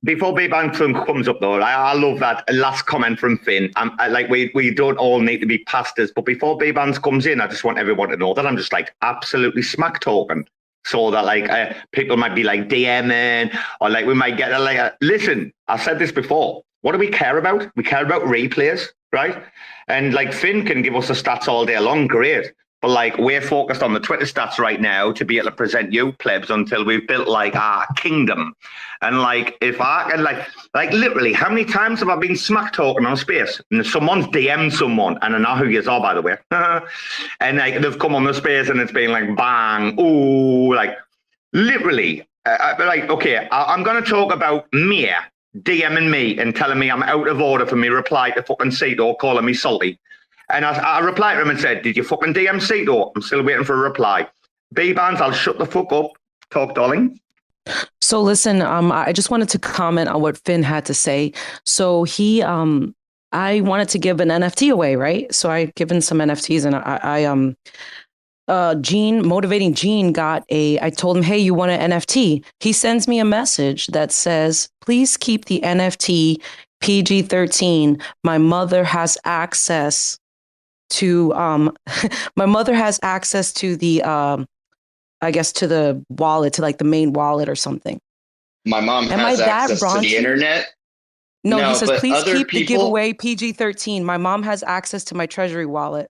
Before Bbandz comes up though, I love that last comment from Finn. We don't all need to be pastors, but before Bbandz comes in, I just want everyone to know that I'm just like absolutely smack talking. So that like people might be like DMing or like we might get listen, I've said this before. What do we care about? We care about replays, right? And like Finn can give us the stats all day long, great. But like we're focused on the Twitter stats right now to be able to present you plebs until we've built like our kingdom. And like if I can like literally, how many times have I been smack talking on space and someone's DM'd someone, and I know who you are by the way, and like they've come on the space and it's been like bang, ooh, like literally, like okay, I'm gonna talk about Mia DMing me and telling me I'm out of order for me reply to fucking Cito calling me salty. And I replied to him and said, did you fucking DM Cito? I'm still waiting for a reply. Bbandz, I'll shut the fuck up. Talk, darling. So listen, I just wanted to comment on what Finn had to say. So he, I wanted to give an NFT away, right? So I given some NFTs, and Gene, Motivating Gene I told him, hey, you want an NFT? He sends me a message that says, please keep the NFT PG-13. My mother has access to the I guess to the wallet, to like the main wallet or something. My mom has access to the internet. No, he says, please keep the giveaway PG-13. My mom has access to my treasury wallet.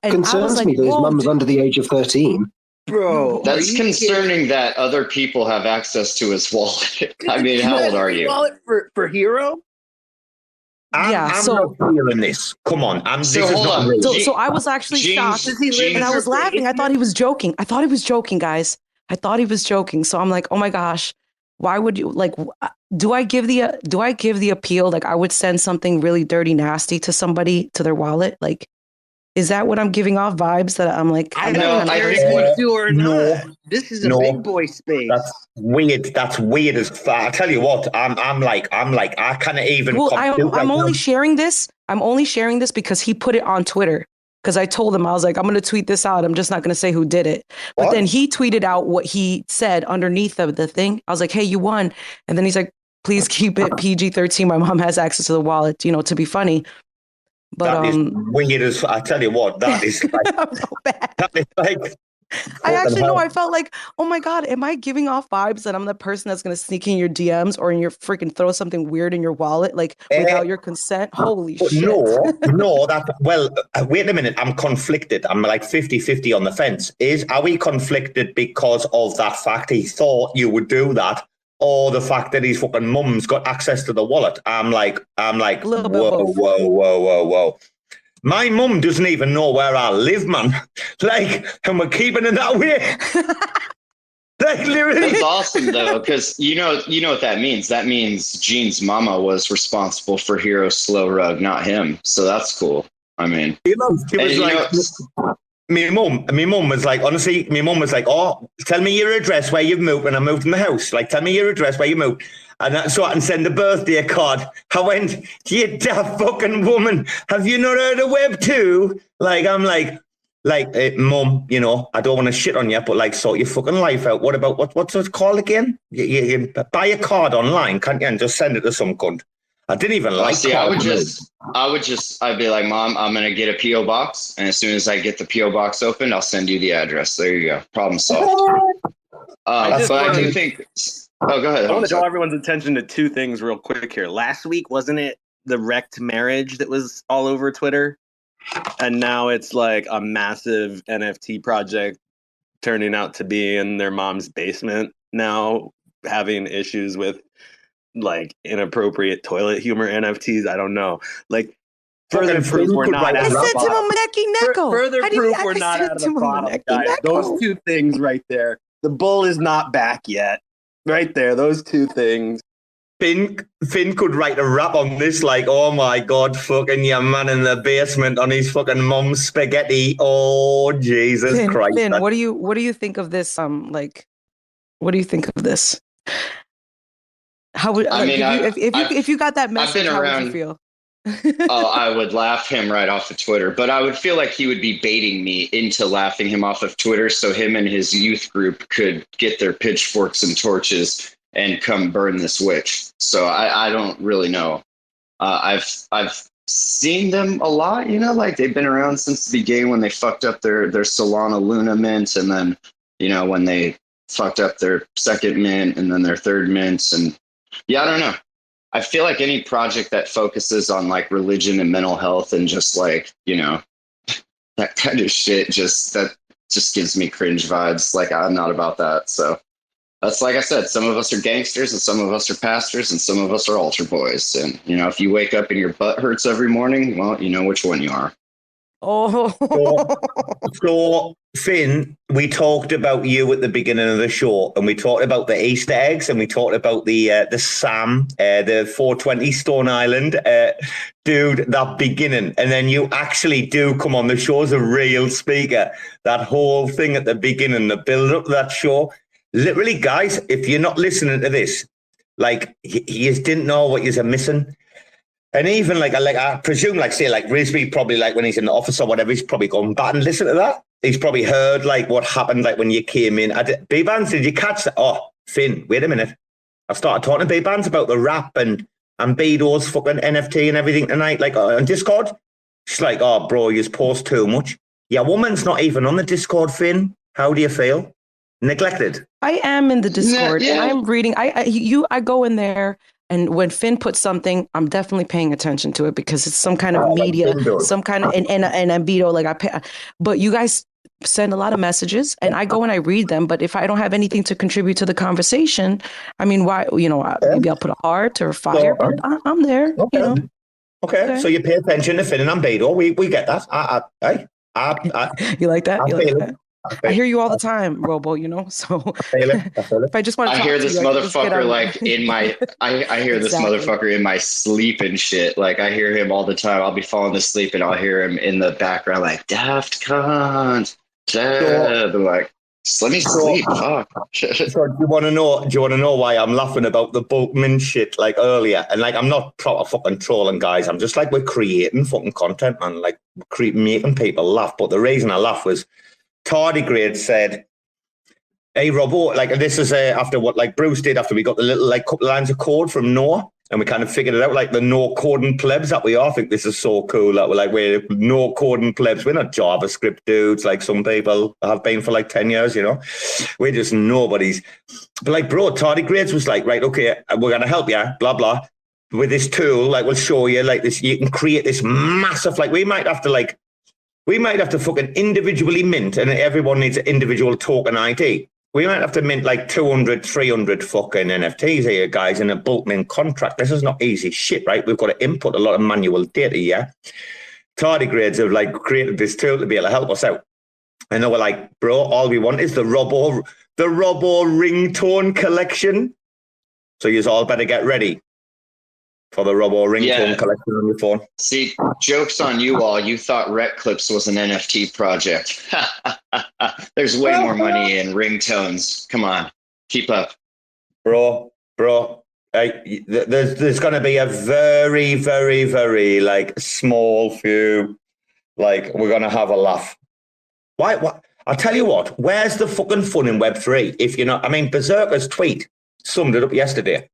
And concerns me that his mum's under the age of 13. Bro, that's concerning that other people have access to his wallet. I mean, how old are you? Wallet for Hero? I'm not feeling this. Come on. So I was actually shocked. And I was laughing. I thought he was joking. Guys. I thought he was joking. So I'm like, oh my gosh, why would you like, do I give the appeal? Like I would send something really dirty, nasty to somebody, to their wallet. Like, is that what I'm giving off vibes that I'm like? I don't know if you do or not. This is a big boy space. That's weird. That's weird as fuck. I tell you what, I'm like, I can't even. Well, I'm only sharing this. I'm only sharing this because he put it on Twitter. Because I told him, I was like, I'm going to tweet this out. I'm just not going to say who did it. But then he tweeted out what he said underneath of the thing. I was like, hey, you won. And then he's like, please keep it PG-13. My mom has access to the wallet, to be funny. But that is weird as I tell you what, that is like, that is like I actually know. I felt like, oh my God, am I giving off vibes that I'm the person that's going to sneak in your DMs or in your freaking throw something weird in your wallet, like without your consent? Holy shit. No, wait a minute. I'm conflicted. I'm like 50-50 on the fence. Are we conflicted because of that fact he thought you would do that? Or the fact that his fucking mum's got access to the wallet? I'm like, whoa. My mum doesn't even know where I live, man. Like, and we're keeping it that way. Like, literally. That's awesome, though, because you know what that means. That means Gene's mama was responsible for Hero's slow rug, not him. So that's cool. I mean, my mum was like, honestly, oh, tell me your address where you've moved when I moved in the house. Like, tell me your address where you moved. And so I can send a birthday card. I went, you daft fucking woman, have you not heard of Web 2? Like, I'm like, Mum, I don't want to shit on you, but like, sort your fucking life out. What about, what's it called again? You buy a card online, can't you? And just send it to some cunt. I didn't even like. See, I'd be like, Mom, I'm gonna get a PO box, and as soon as I get the PO box opened, I'll send you the address. There you go, problem solved. I do think. Oh, go ahead. I want to draw everyone's attention to two things real quick here. Last week, wasn't it the wrecked marriage that was all over Twitter? And now it's like a massive NFT project turning out to be in their mom's basement now, having issues with like inappropriate toilet humor NFTs. I don't know. Like further proof we're not out of the bottom. Further proof we're not out of the bottom, guys. Those two things right there. The bull is not back yet. Right there, those two things. Finn could write a rap on this, like, oh my God, fucking your man in the basement on his fucking mom's spaghetti. Oh, Jesus Christ. Finn, what do you think of this? Like, what do you think of this? How would if you got that message, how would you feel? Oh, I would laugh him right off of Twitter, but I would feel like he would be baiting me into laughing him off of Twitter so him and his youth group could get their pitchforks and torches and come burn this witch. So I don't really know. I've seen them a lot, you know, like they've been around since the beginning when they fucked up their Solana Luna mint, and then, you know, when they fucked up their second mint and then their third mints. And yeah, I don't know. I feel like any project that focuses on like religion and mental health and just like, you know, that kind of shit just gives me cringe vibes. Like I'm not about that. So that's, like I said, some of us are gangsters and some of us are pastors and some of us are altar boys. And, you know, if you wake up and your butt hurts every morning, well, you know which one you are. Oh, so Finn, we talked about you at the beginning of the show, and we talked about the Easter eggs, and we talked about the Sam, the 420 Stone Island, dude. That beginning, and then you actually do come on the show as a real speaker. That whole thing at the beginning, the build up to that show. Literally, guys, if you're not listening to this, like you didn't know what you're missing. And even like I presume, like say, like Risby probably like when he's in the office or whatever, he's probably gone back and listen to that. He's probably heard like what happened like when you came in. Bbandz, did you catch that? Oh, Finn, wait a minute. I've started talking to Bbandz about the rap and Bedo's fucking NFT and everything tonight, like on Discord. She's like, oh, bro, you just post too much. Your woman's not even on the Discord, Finn. How do you feel? Neglected. I am in the Discord. Yeah. And I'm reading. I go in there. And when Finn puts something, I'm definitely paying attention to it because it's some kind of media, some kind of and Bedo, like I pay. But you guys send a lot of messages, and I go and I read them. But if I don't have anything to contribute to the conversation, I mean, why? You know, maybe I'll put a heart or a fire. But I'm there. Okay. You know? Okay, so you pay attention to Finn and Bedo. We get that. You like that? You like that? I hear you all the time, Robo, you know, so if I just want to I hear this motherfucker like in my, I hear this motherfucker in my sleep and shit. Like I hear him all the time. I'll be falling asleep and I'll hear him in the background, like daft cunt. I'm like, just let me sleep. Fuck. So do you want to know why I'm laughing about the Bulkman shit like earlier? And like, I'm not proper fucking trolling, guys. I'm just like, we're creating fucking content, man. Like making people laugh. But the reason I laugh was, Tardigrade said, hey, Robo, like this is after what like Bruce did after we got the little like couple lines of code from Noah and we kind of figured it out, like the no coding plebs that we are. I think this is so cool that we're no coding plebs. We're not JavaScript dudes like some people have been for like 10 years, you know. We're just nobodies. But like, bro, Tardigrades was like, right, okay, we're going to help you, blah, blah. With this tool, like we'll show you like this, you can create this massive, like we might have to fucking individually mint, and everyone needs an individual token ID. We might have to mint like 200, 300 fucking NFTs here, guys, in a bulk mint contract. This is not easy shit, right? We've got to input a lot of manual data, yeah? Tardigrades have like created this tool to be able to help us out. And they were like, bro, all we want is the Robo ringtone collection. So you all better get ready for the Robo ringtone collection on your phone. See, joke's on you all. You thought Rec Clips was an NFT project. There's way more money in ringtones. Come on, keep up. Bro. There's going to be a very, very, very, like, small few, like, we're going to have a laugh. Why? I'll tell you what, where's the fucking fun in Web3? If you're not, I mean, Berserker's tweet summed it up yesterday.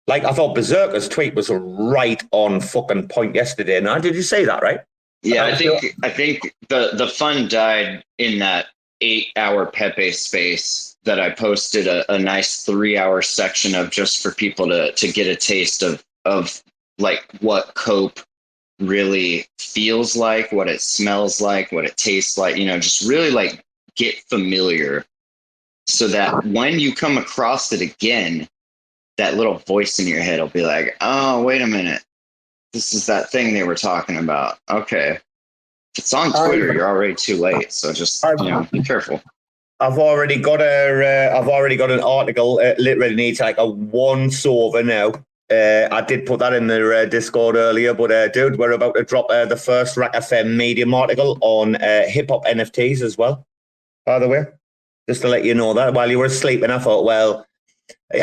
Like, I thought Berserker's tweet was right on fucking point yesterday. Now, did you say that, right? Yeah, I think the fun died in that 8-hour Pepe space that I posted a nice 3-hour section of, just for people to get a taste of like what cope really feels like, what it smells like, what it tastes like, just really like get familiar, so that when you come across it again, that little voice in your head will be like, oh, wait a minute. This is that thing they were talking about. Okay. If it's on Twitter, you're already too late. So just, be careful. I've already got an article. Literally needs like a once over now. I did put that in the Discord earlier, but dude, we're about to drop the first RAC FM Medium article on hip hop NFTs as well. By the way, just to let you know that while you were asleep, and I thought, well,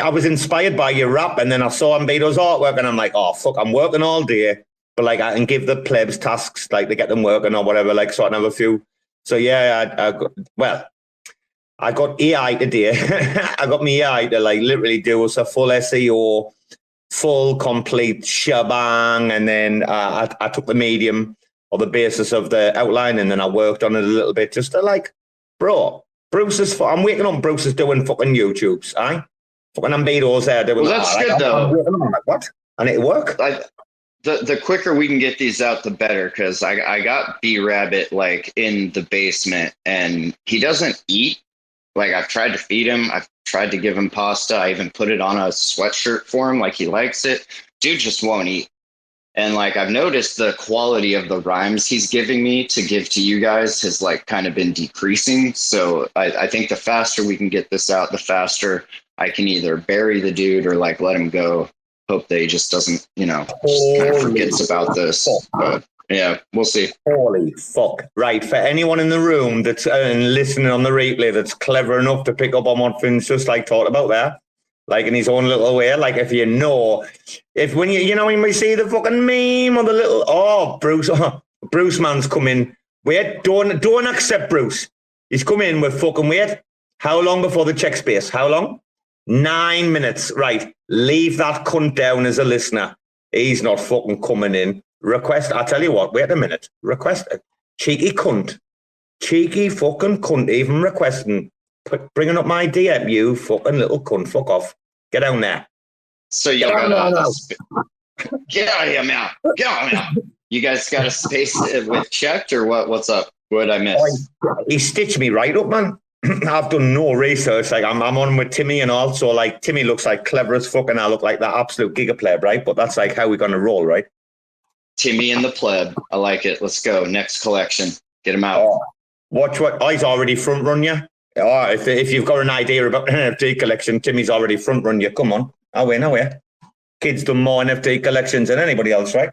I was inspired by your rap, and then I saw Bbandz artwork, and I'm like, oh fuck, I'm working all day, but like I can give the plebs tasks like to get them working or whatever, like so I can have a few. So yeah, I got AI today. I got me AI to like literally do us a full SEO, full complete shebang, and then I took the medium or the basis of the outline, and then I worked on it a little bit just to like, bro, I'm waiting on Bruce is doing fucking YouTubes, aye? Fucking Bbandz there doing. Well, that's good though. I'm like, what? And it worked. The quicker we can get these out, the better. Because I got B Rabbit like in the basement, and he doesn't eat. Like, I've tried to feed him. I've tried to give him pasta. I even put it on a sweatshirt for him, like he likes it. Dude just won't eat. And like, I've noticed the quality of the rhymes he's giving me to give to you guys has like kind of been decreasing. So I think the faster we can get this out, the faster I can either bury the dude or like let him go. Hope that he just doesn't, just kind of forgets about this. But yeah, we'll see. Holy fuck. Right. For anyone in the room that's listening on the replay that's clever enough to pick up on what Finn's just like talked about there, like in his own little way, like if when when we see the fucking meme or the little, Bruce man's come in. Wait, don't accept Bruce. He's come in with fucking wait. How long before the check space? How long? 9 minutes. Right. Leave that cunt down as a listener. He's not fucking coming in. Request. I tell you what, wait a minute. Request. Cheeky cunt. Cheeky fucking cunt. Even requesting. Bringing up my DM, you fucking little cunt. Fuck off. Get down there. So you got get out of here, man. Get out of here. You guys got a space with checked or what? What's up? What did I miss? He stitched me right up, man. I've done no research. Like I'm on with Timmy and all. So like Timmy looks like clever as fuck, and I look like that absolute giga pleb, right? But that's like how we're gonna roll, right? Timmy and the pleb. I like it. Let's go. Next collection. Get him out. Watch what he's already front run you. If you've got an idea about an NFT collection, Timmy's already front run you. Come on. Away. Kid's done more NFT collections than anybody else, right?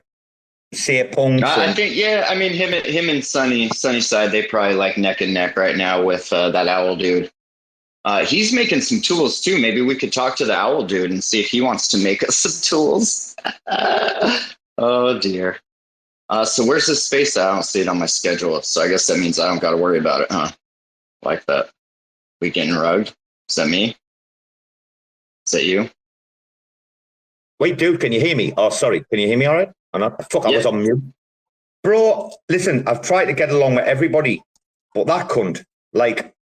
Say Punk. I think, yeah. I mean, him and Sunnyside, they probably like neck and neck right now with that owl dude. He's making some tools too. Maybe we could talk to the owl dude and see if he wants to make us some tools. Oh dear. So where's this space? I don't see it on my schedule. So I guess that means I don't got to worry about it, huh? Like that. We getting rugged? Is that me? Is that you? Wait, dude, can you hear me? Oh, sorry. Can you hear me all right? I was on mute. Bro, listen, I've tried to get along with everybody, but that cunt, like,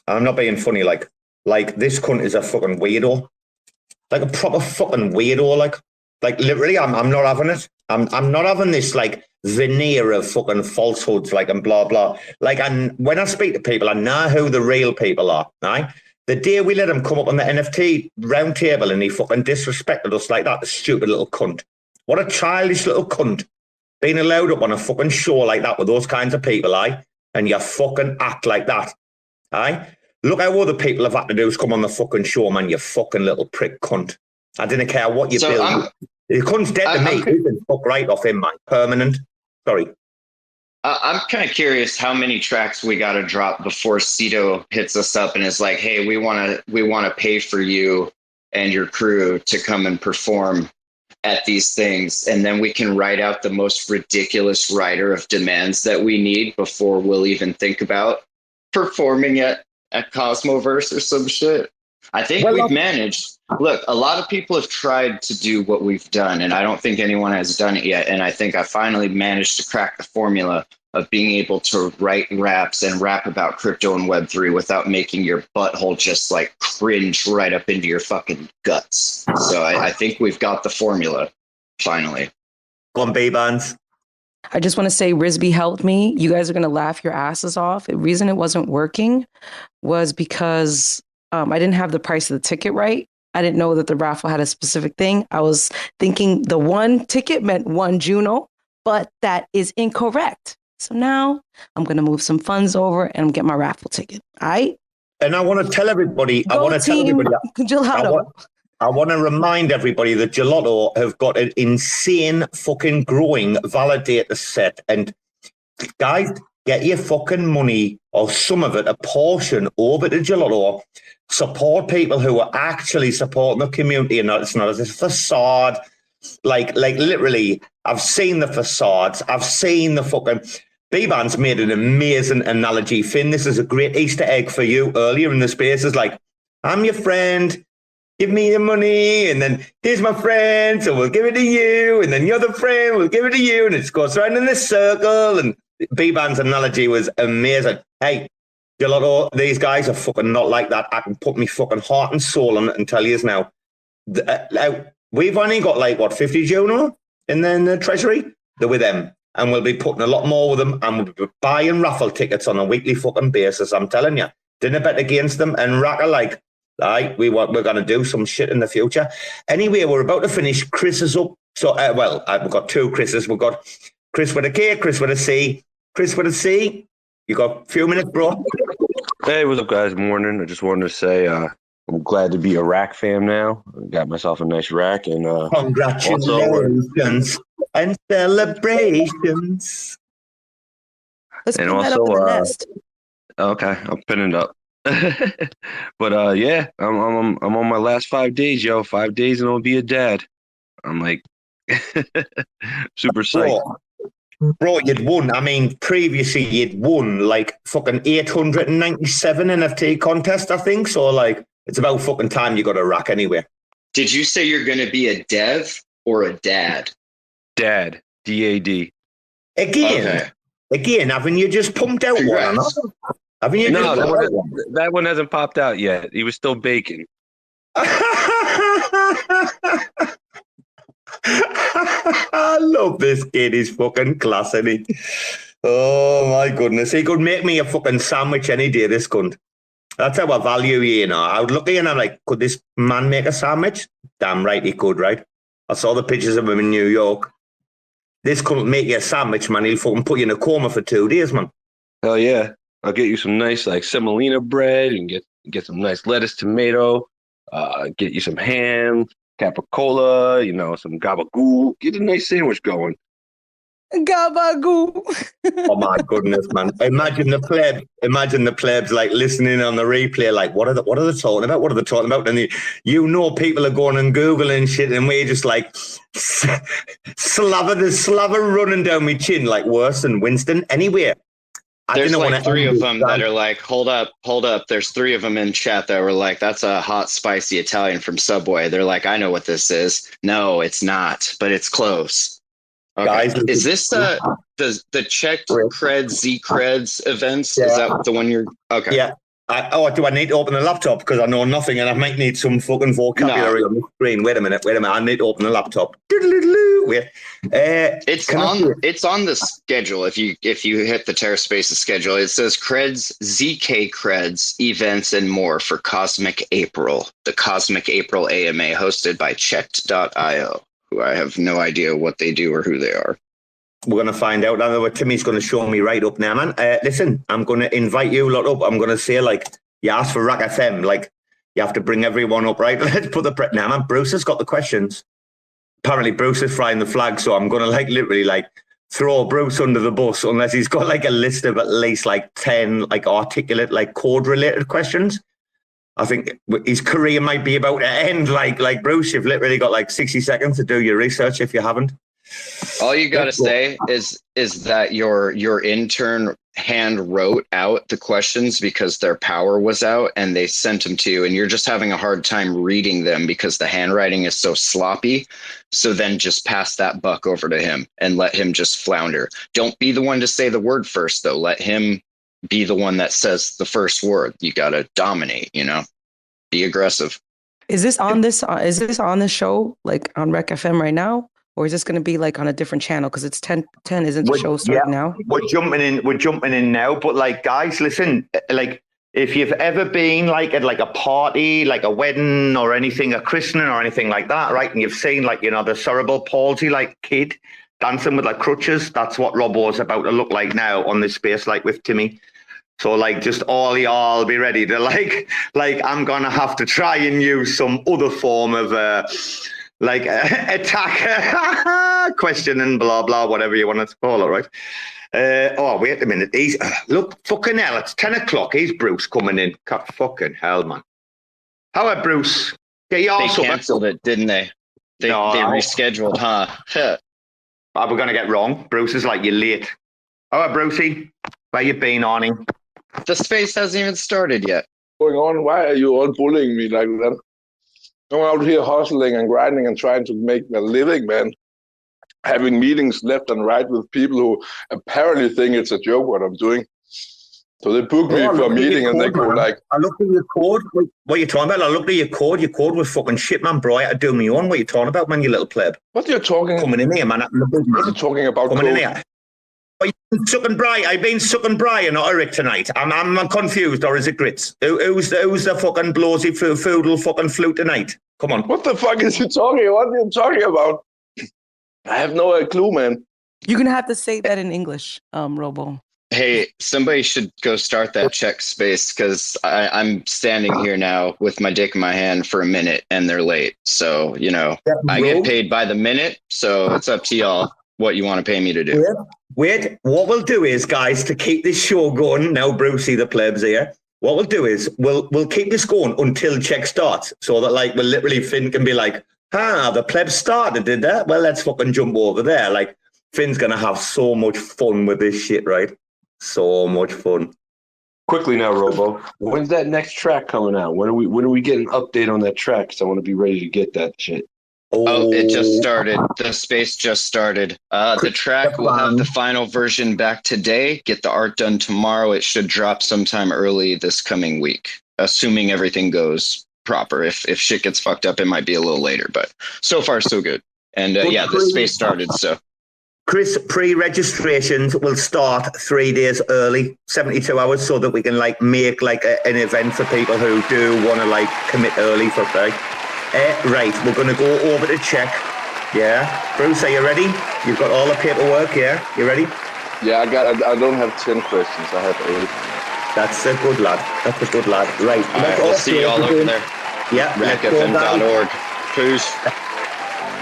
I'm not being funny, like this cunt is a fucking weirdo. Like a proper fucking weirdo, like literally, I'm not having it. I'm not having this, like, veneer of fucking falsehoods, like, and blah, blah. Like, and when I speak to people, I know who the real people are, right? The day we let him come up on the NFT round table and he fucking disrespected us like that, the stupid little cunt. What a childish little cunt. Being allowed up on a fucking show like that with those kinds of people, aye? And you fucking act like that, aye? Look how other people have had to do is come on the fucking show, man, you fucking little prick cunt. I didn't care what you build. The cunt's dead to me. You can fuck right off him, man. Permanent. Sorry. I'm kind of curious how many tracks we got to drop before Cito hits us up and is like, hey, we want to pay for you and your crew to come and perform at these things. And then we can write out the most ridiculous writer of demands that we need before we'll even think about performing at Cosmoverse or some shit. I think we've managed. Look, a lot of people have tried to do what we've done, and I don't think anyone has done it yet. And I think I finally managed to crack the formula of being able to write raps and rap about crypto and Web3 without making your butthole just like cringe right up into your fucking guts. So I think we've got the formula finally. Go on, Bbandz. I just want to say Risby helped me. You guys are going to laugh your asses off. The reason it wasn't working was because I didn't have the price of the ticket right. I didn't know that the raffle had a specific thing. I was thinking the one ticket meant one Juno, but that is incorrect. So now I'm going to move some funds over and get my raffle ticket. All right? And I want to tell everybody, I want to remind everybody that Gelato have got an insane fucking growing validator set. And guys, get your fucking money or some of it, a portion over to Gelato. Support people who are actually supporting the community, and it's not as a facade. Like literally, I've seen the facades. I've seen the fucking... Bbandz made an amazing analogy. Finn, this is a great Easter egg for you earlier in the space. It's like, I'm your friend, give me your money, and then here's my friend, so we'll give it to you, and then your other friend, we'll give it to you, and it goes around in this circle. And Bbandz analogy was amazing. Hey, Gelato, these guys are fucking not like that. I can put me fucking heart and soul on it and tell you now. We've only got 50 Juno in the treasury. They're with them. And we'll be putting a lot more with them, and we'll be buying raffle tickets on a weekly fucking basis. I'm telling you. Didn't bet against them, and RAC are like, we're going to do some shit in the future. Anyway, we're about to finish. KRIS is up. So, we've got two KRISes. We've got KRIS with a K, KRIS with a C. KRIS with a C. You got a few minutes, bro? Hey, what's up, guys? Morning. I just wanted to say I'm glad to be a RAC fam now. I got myself a nice rack. And congratulations and celebrations. Let's put that up in the nest. Okay, I'll pin it up. But yeah, I'm on my last 5 days, yo. 5 days and I'll be a dad. I'm like super psyched. Bro, you'd won. I mean, previously you'd won fucking 897 NFT contest, I think. So it's about fucking time you got a rack anyway. Did you say you're going to be a dev or a dad? Dad. D-A-D. Again, haven't you just pumped out one? Haven't you? No, that one hasn't popped out yet. He was still baking. I love this kid. He's fucking class, isn't he? Oh my goodness. He could make me a fucking sandwich any day, this cunt. That's how I value you, I would look at you and I'm like, could this man make a sandwich? Damn right he could, right? I saw the pictures of him in New York. This couldn't make you a sandwich, man. He'll fucking put you in a coma for 2 days, man. Hell yeah. I'll get you some nice semolina bread and get some nice lettuce, tomato, get you some ham, capicola, some gabagool. Get a nice sandwich going. Gabagool. Oh my goodness, man. Imagine the plebs listening on the replay, what are they talking about? What are they talking about? And people are going and Googling shit, and we're just slaver running down my chin worse than Winston. Anyway, there's three of them that are hold up. There's three of them in chat that were that's a hot, spicy Italian from Subway. They're I know what this is. No, it's not, but it's close. Okay. Guys, is this the checked creds, Z creds events? Yeah. Is that the one you're okay? Yeah. Do I need to open the laptop because I know nothing and I might need some fucking vocabulary on the screen? Wait a minute. I need to open the laptop. Wait. It's on the schedule. If you hit the TerraSpaces schedule, it says creds, ZK creds, events, and more for Cosmic April, the Cosmic April AMA hosted by Checked.io. Who I have no idea what they do or who they are. We're going to find out. I know what Timmy's going to show me right up now, man. Listen, I'm going to invite you lot up. I'm going to say, you asked for RAC FM. You have to bring everyone up, right? Let's put the... Now, man, Bruce has got the questions. Apparently, Bruce is flying the flag, so I'm going to, literally, throw Bruce under the bus unless he's got, a list of at least, 10, articulate, code-related questions. I think his career might be about to end. Like Bruce, you've literally got 60 seconds to do your research if you haven't. All you got to say is that your intern hand wrote out the questions because their power was out and they sent them to you, and you're just having a hard time reading them because the handwriting is so sloppy. So then just pass that buck over to him and let him just flounder. Don't be the one to say the word first, though. Let him be the one that says the first word. You got to dominate, be aggressive. Is this on this show, like on RAC FM right now? Or is this going to be like on a different channel? Because it's 10, isn't the show starting now? We're jumping in now. But like, guys, listen, like if you've ever been like at like a party, like a wedding or anything, a christening or anything like that, right? And you've seen like, the cerebral palsy, like kid dancing with like crutches. That's what Robo is about to look like now on this space, like with Timmy. So like, just all y'all be ready to like I'm going to have to try and use some other form of, attack question and blah blah, whatever you want to call it, right? Wait a minute, look, fucking hell, it's 10 o'clock. He's Bruce coming in. Fucking hell, man. How about Bruce? They cancelled it, didn't they? They rescheduled, huh? We're gonna get wrong. Bruce is like, you're late. How about Brucey? Where you been, Arnie? The space hasn't even started yet. What's going on? Why are you all bullying me like that? I'm out here hustling and grinding and trying to make a living, man. Having meetings left and right with people who apparently think it's a joke what I'm doing. So they book me for a meeting and they go like... I looked at your code. What are you talking about? I looked at your code. Your code was fucking shit, man, bro. I had to do me on. What are you talking about, man, you little pleb? What are you talking... Coming in here, man. What are you talking about? Coming in here. Sucking Bry. I've been sucking Bry and not Eric tonight. I'm confused, or is it Grits? Who's the fucking blowsy foodle fucking flute tonight? Come on. What the fuck is you talking? What are you talking about? I have no clue, man. You're gonna have to say that in English, Robo. Hey, somebody should go start that check space because I'm standing here now with my dick in my hand for a minute and they're late. So I get paid by the minute. So it's up to y'all what you want to pay me to do. Wait, what we'll do is, guys, to keep this show going, now Brucey the plebs here, what we'll do is we'll keep this going until check starts, so that like we'll literally Finn can be like, the plebs started, did that? Well, let's fucking jump over there. Like Finn's gonna have so much fun with this shit, right? So much fun. Quickly now, Robo. When's that next track coming out? When are we getting an update on that track? Because I want to be ready to get that shit. Oh, it just started. The space just started. The track will have the final version back today. Get the art done tomorrow. It should drop sometime early this coming week, assuming everything goes proper. If shit gets fucked up, it might be a little later, but so far so good. And the space started. So, Chris, pre-registrations will start 3 days early, 72 hours, so that we can like make like an event for people who do want to like commit early for free. Right, we're going to go over to check. Yeah. Bruce, are you ready? You've got all the paperwork, yeah? You ready? Yeah, I don't have 10 questions. I have 8. That's a good lad. Right. All right, we'll see you all over there. Yeah. RACFM.org. Peace.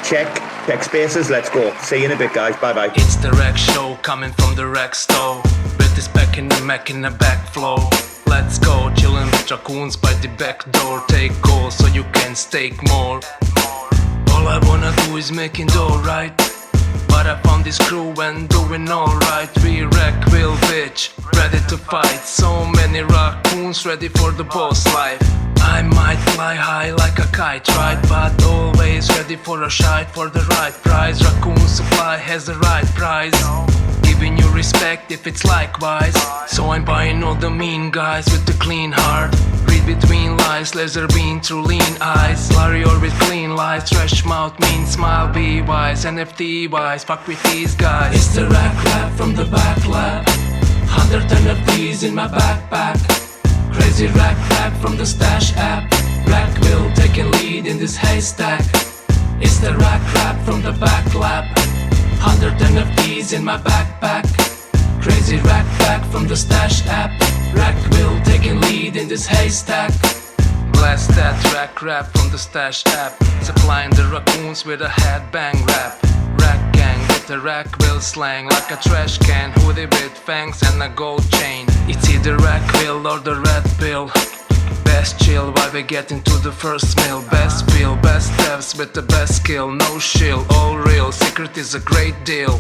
Check spaces. Let's go. See you in a bit, guys. Bye-bye. It's the RAC show coming from the RAC store. With this back in the Mac in the back flow. Let's go, chillin' with raccoons by the back door. Take calls so you can stake more. All I wanna do is making dough, right? But I found this crew and doing alright. We RAC will bitch, ready to fight. So many raccoons ready for the boss life. I might fly high like a kite, right? But always ready for a shite for the right price. Raccoon supply has the right price. Giving you respect if it's likewise. So I'm buying all the mean guys with the clean heart. Read between lies, laser beam through lean eyes. Larry or with clean lies, trash mouth, mean smile, be wise. NFT wise, fuck with these guys. It's the RAC rap from the back lab. 100 NFTs in my backpack. Crazy RAC rap from the stash app. RAC will take a lead in this haystack. It's the RAC rap from the back lab. 100 NFTs in my backpack. Crazy RAC back from the stash app. RAC will take a lead in this haystack. Blast that RAC rap from the stash app. Supplying the raccoons with a headbang rap. RAC gang with the RAC will slang like a trash can. Hoodie with fangs and a gold chain. It's either RAC will or the red pill. Best chill while we get into the first meal. Best feel, best devs with the best skill. No shill, all real, secret is a great deal.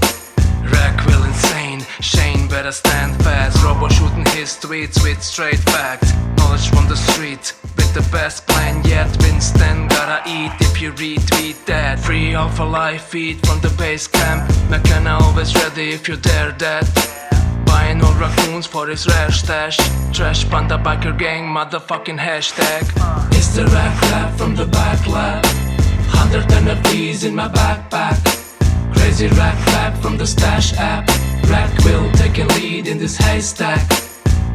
RAC will insane, Shane better stand fast. Robo shooting his tweets with straight facts. Knowledge from the street, with the best plan yet. Winston gotta eat if you retweet that. Free of a live feed from the base camp. McKenna always ready if you dare that. Buying all raccoons for his rare stash. Trash panda biker gang motherfucking hashtag. It's the rack lab from the back lab. 100 NFTs in my backpack. Crazy rack lab from the stash app. Rack will take a lead in this haystack.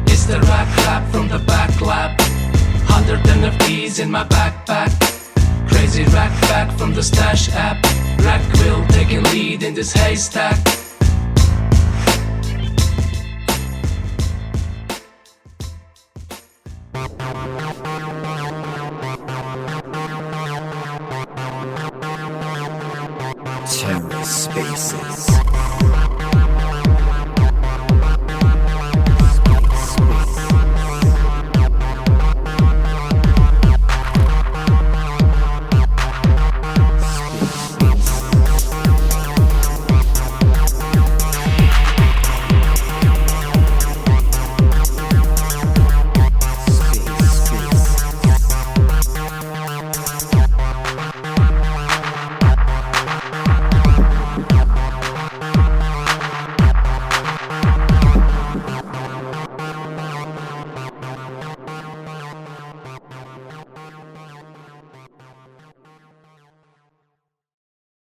It's the rack lab from the back lab. 100 NFTs in my backpack. Crazy rack back from the stash app. Rack will take a lead in this haystack. TerraSpaces.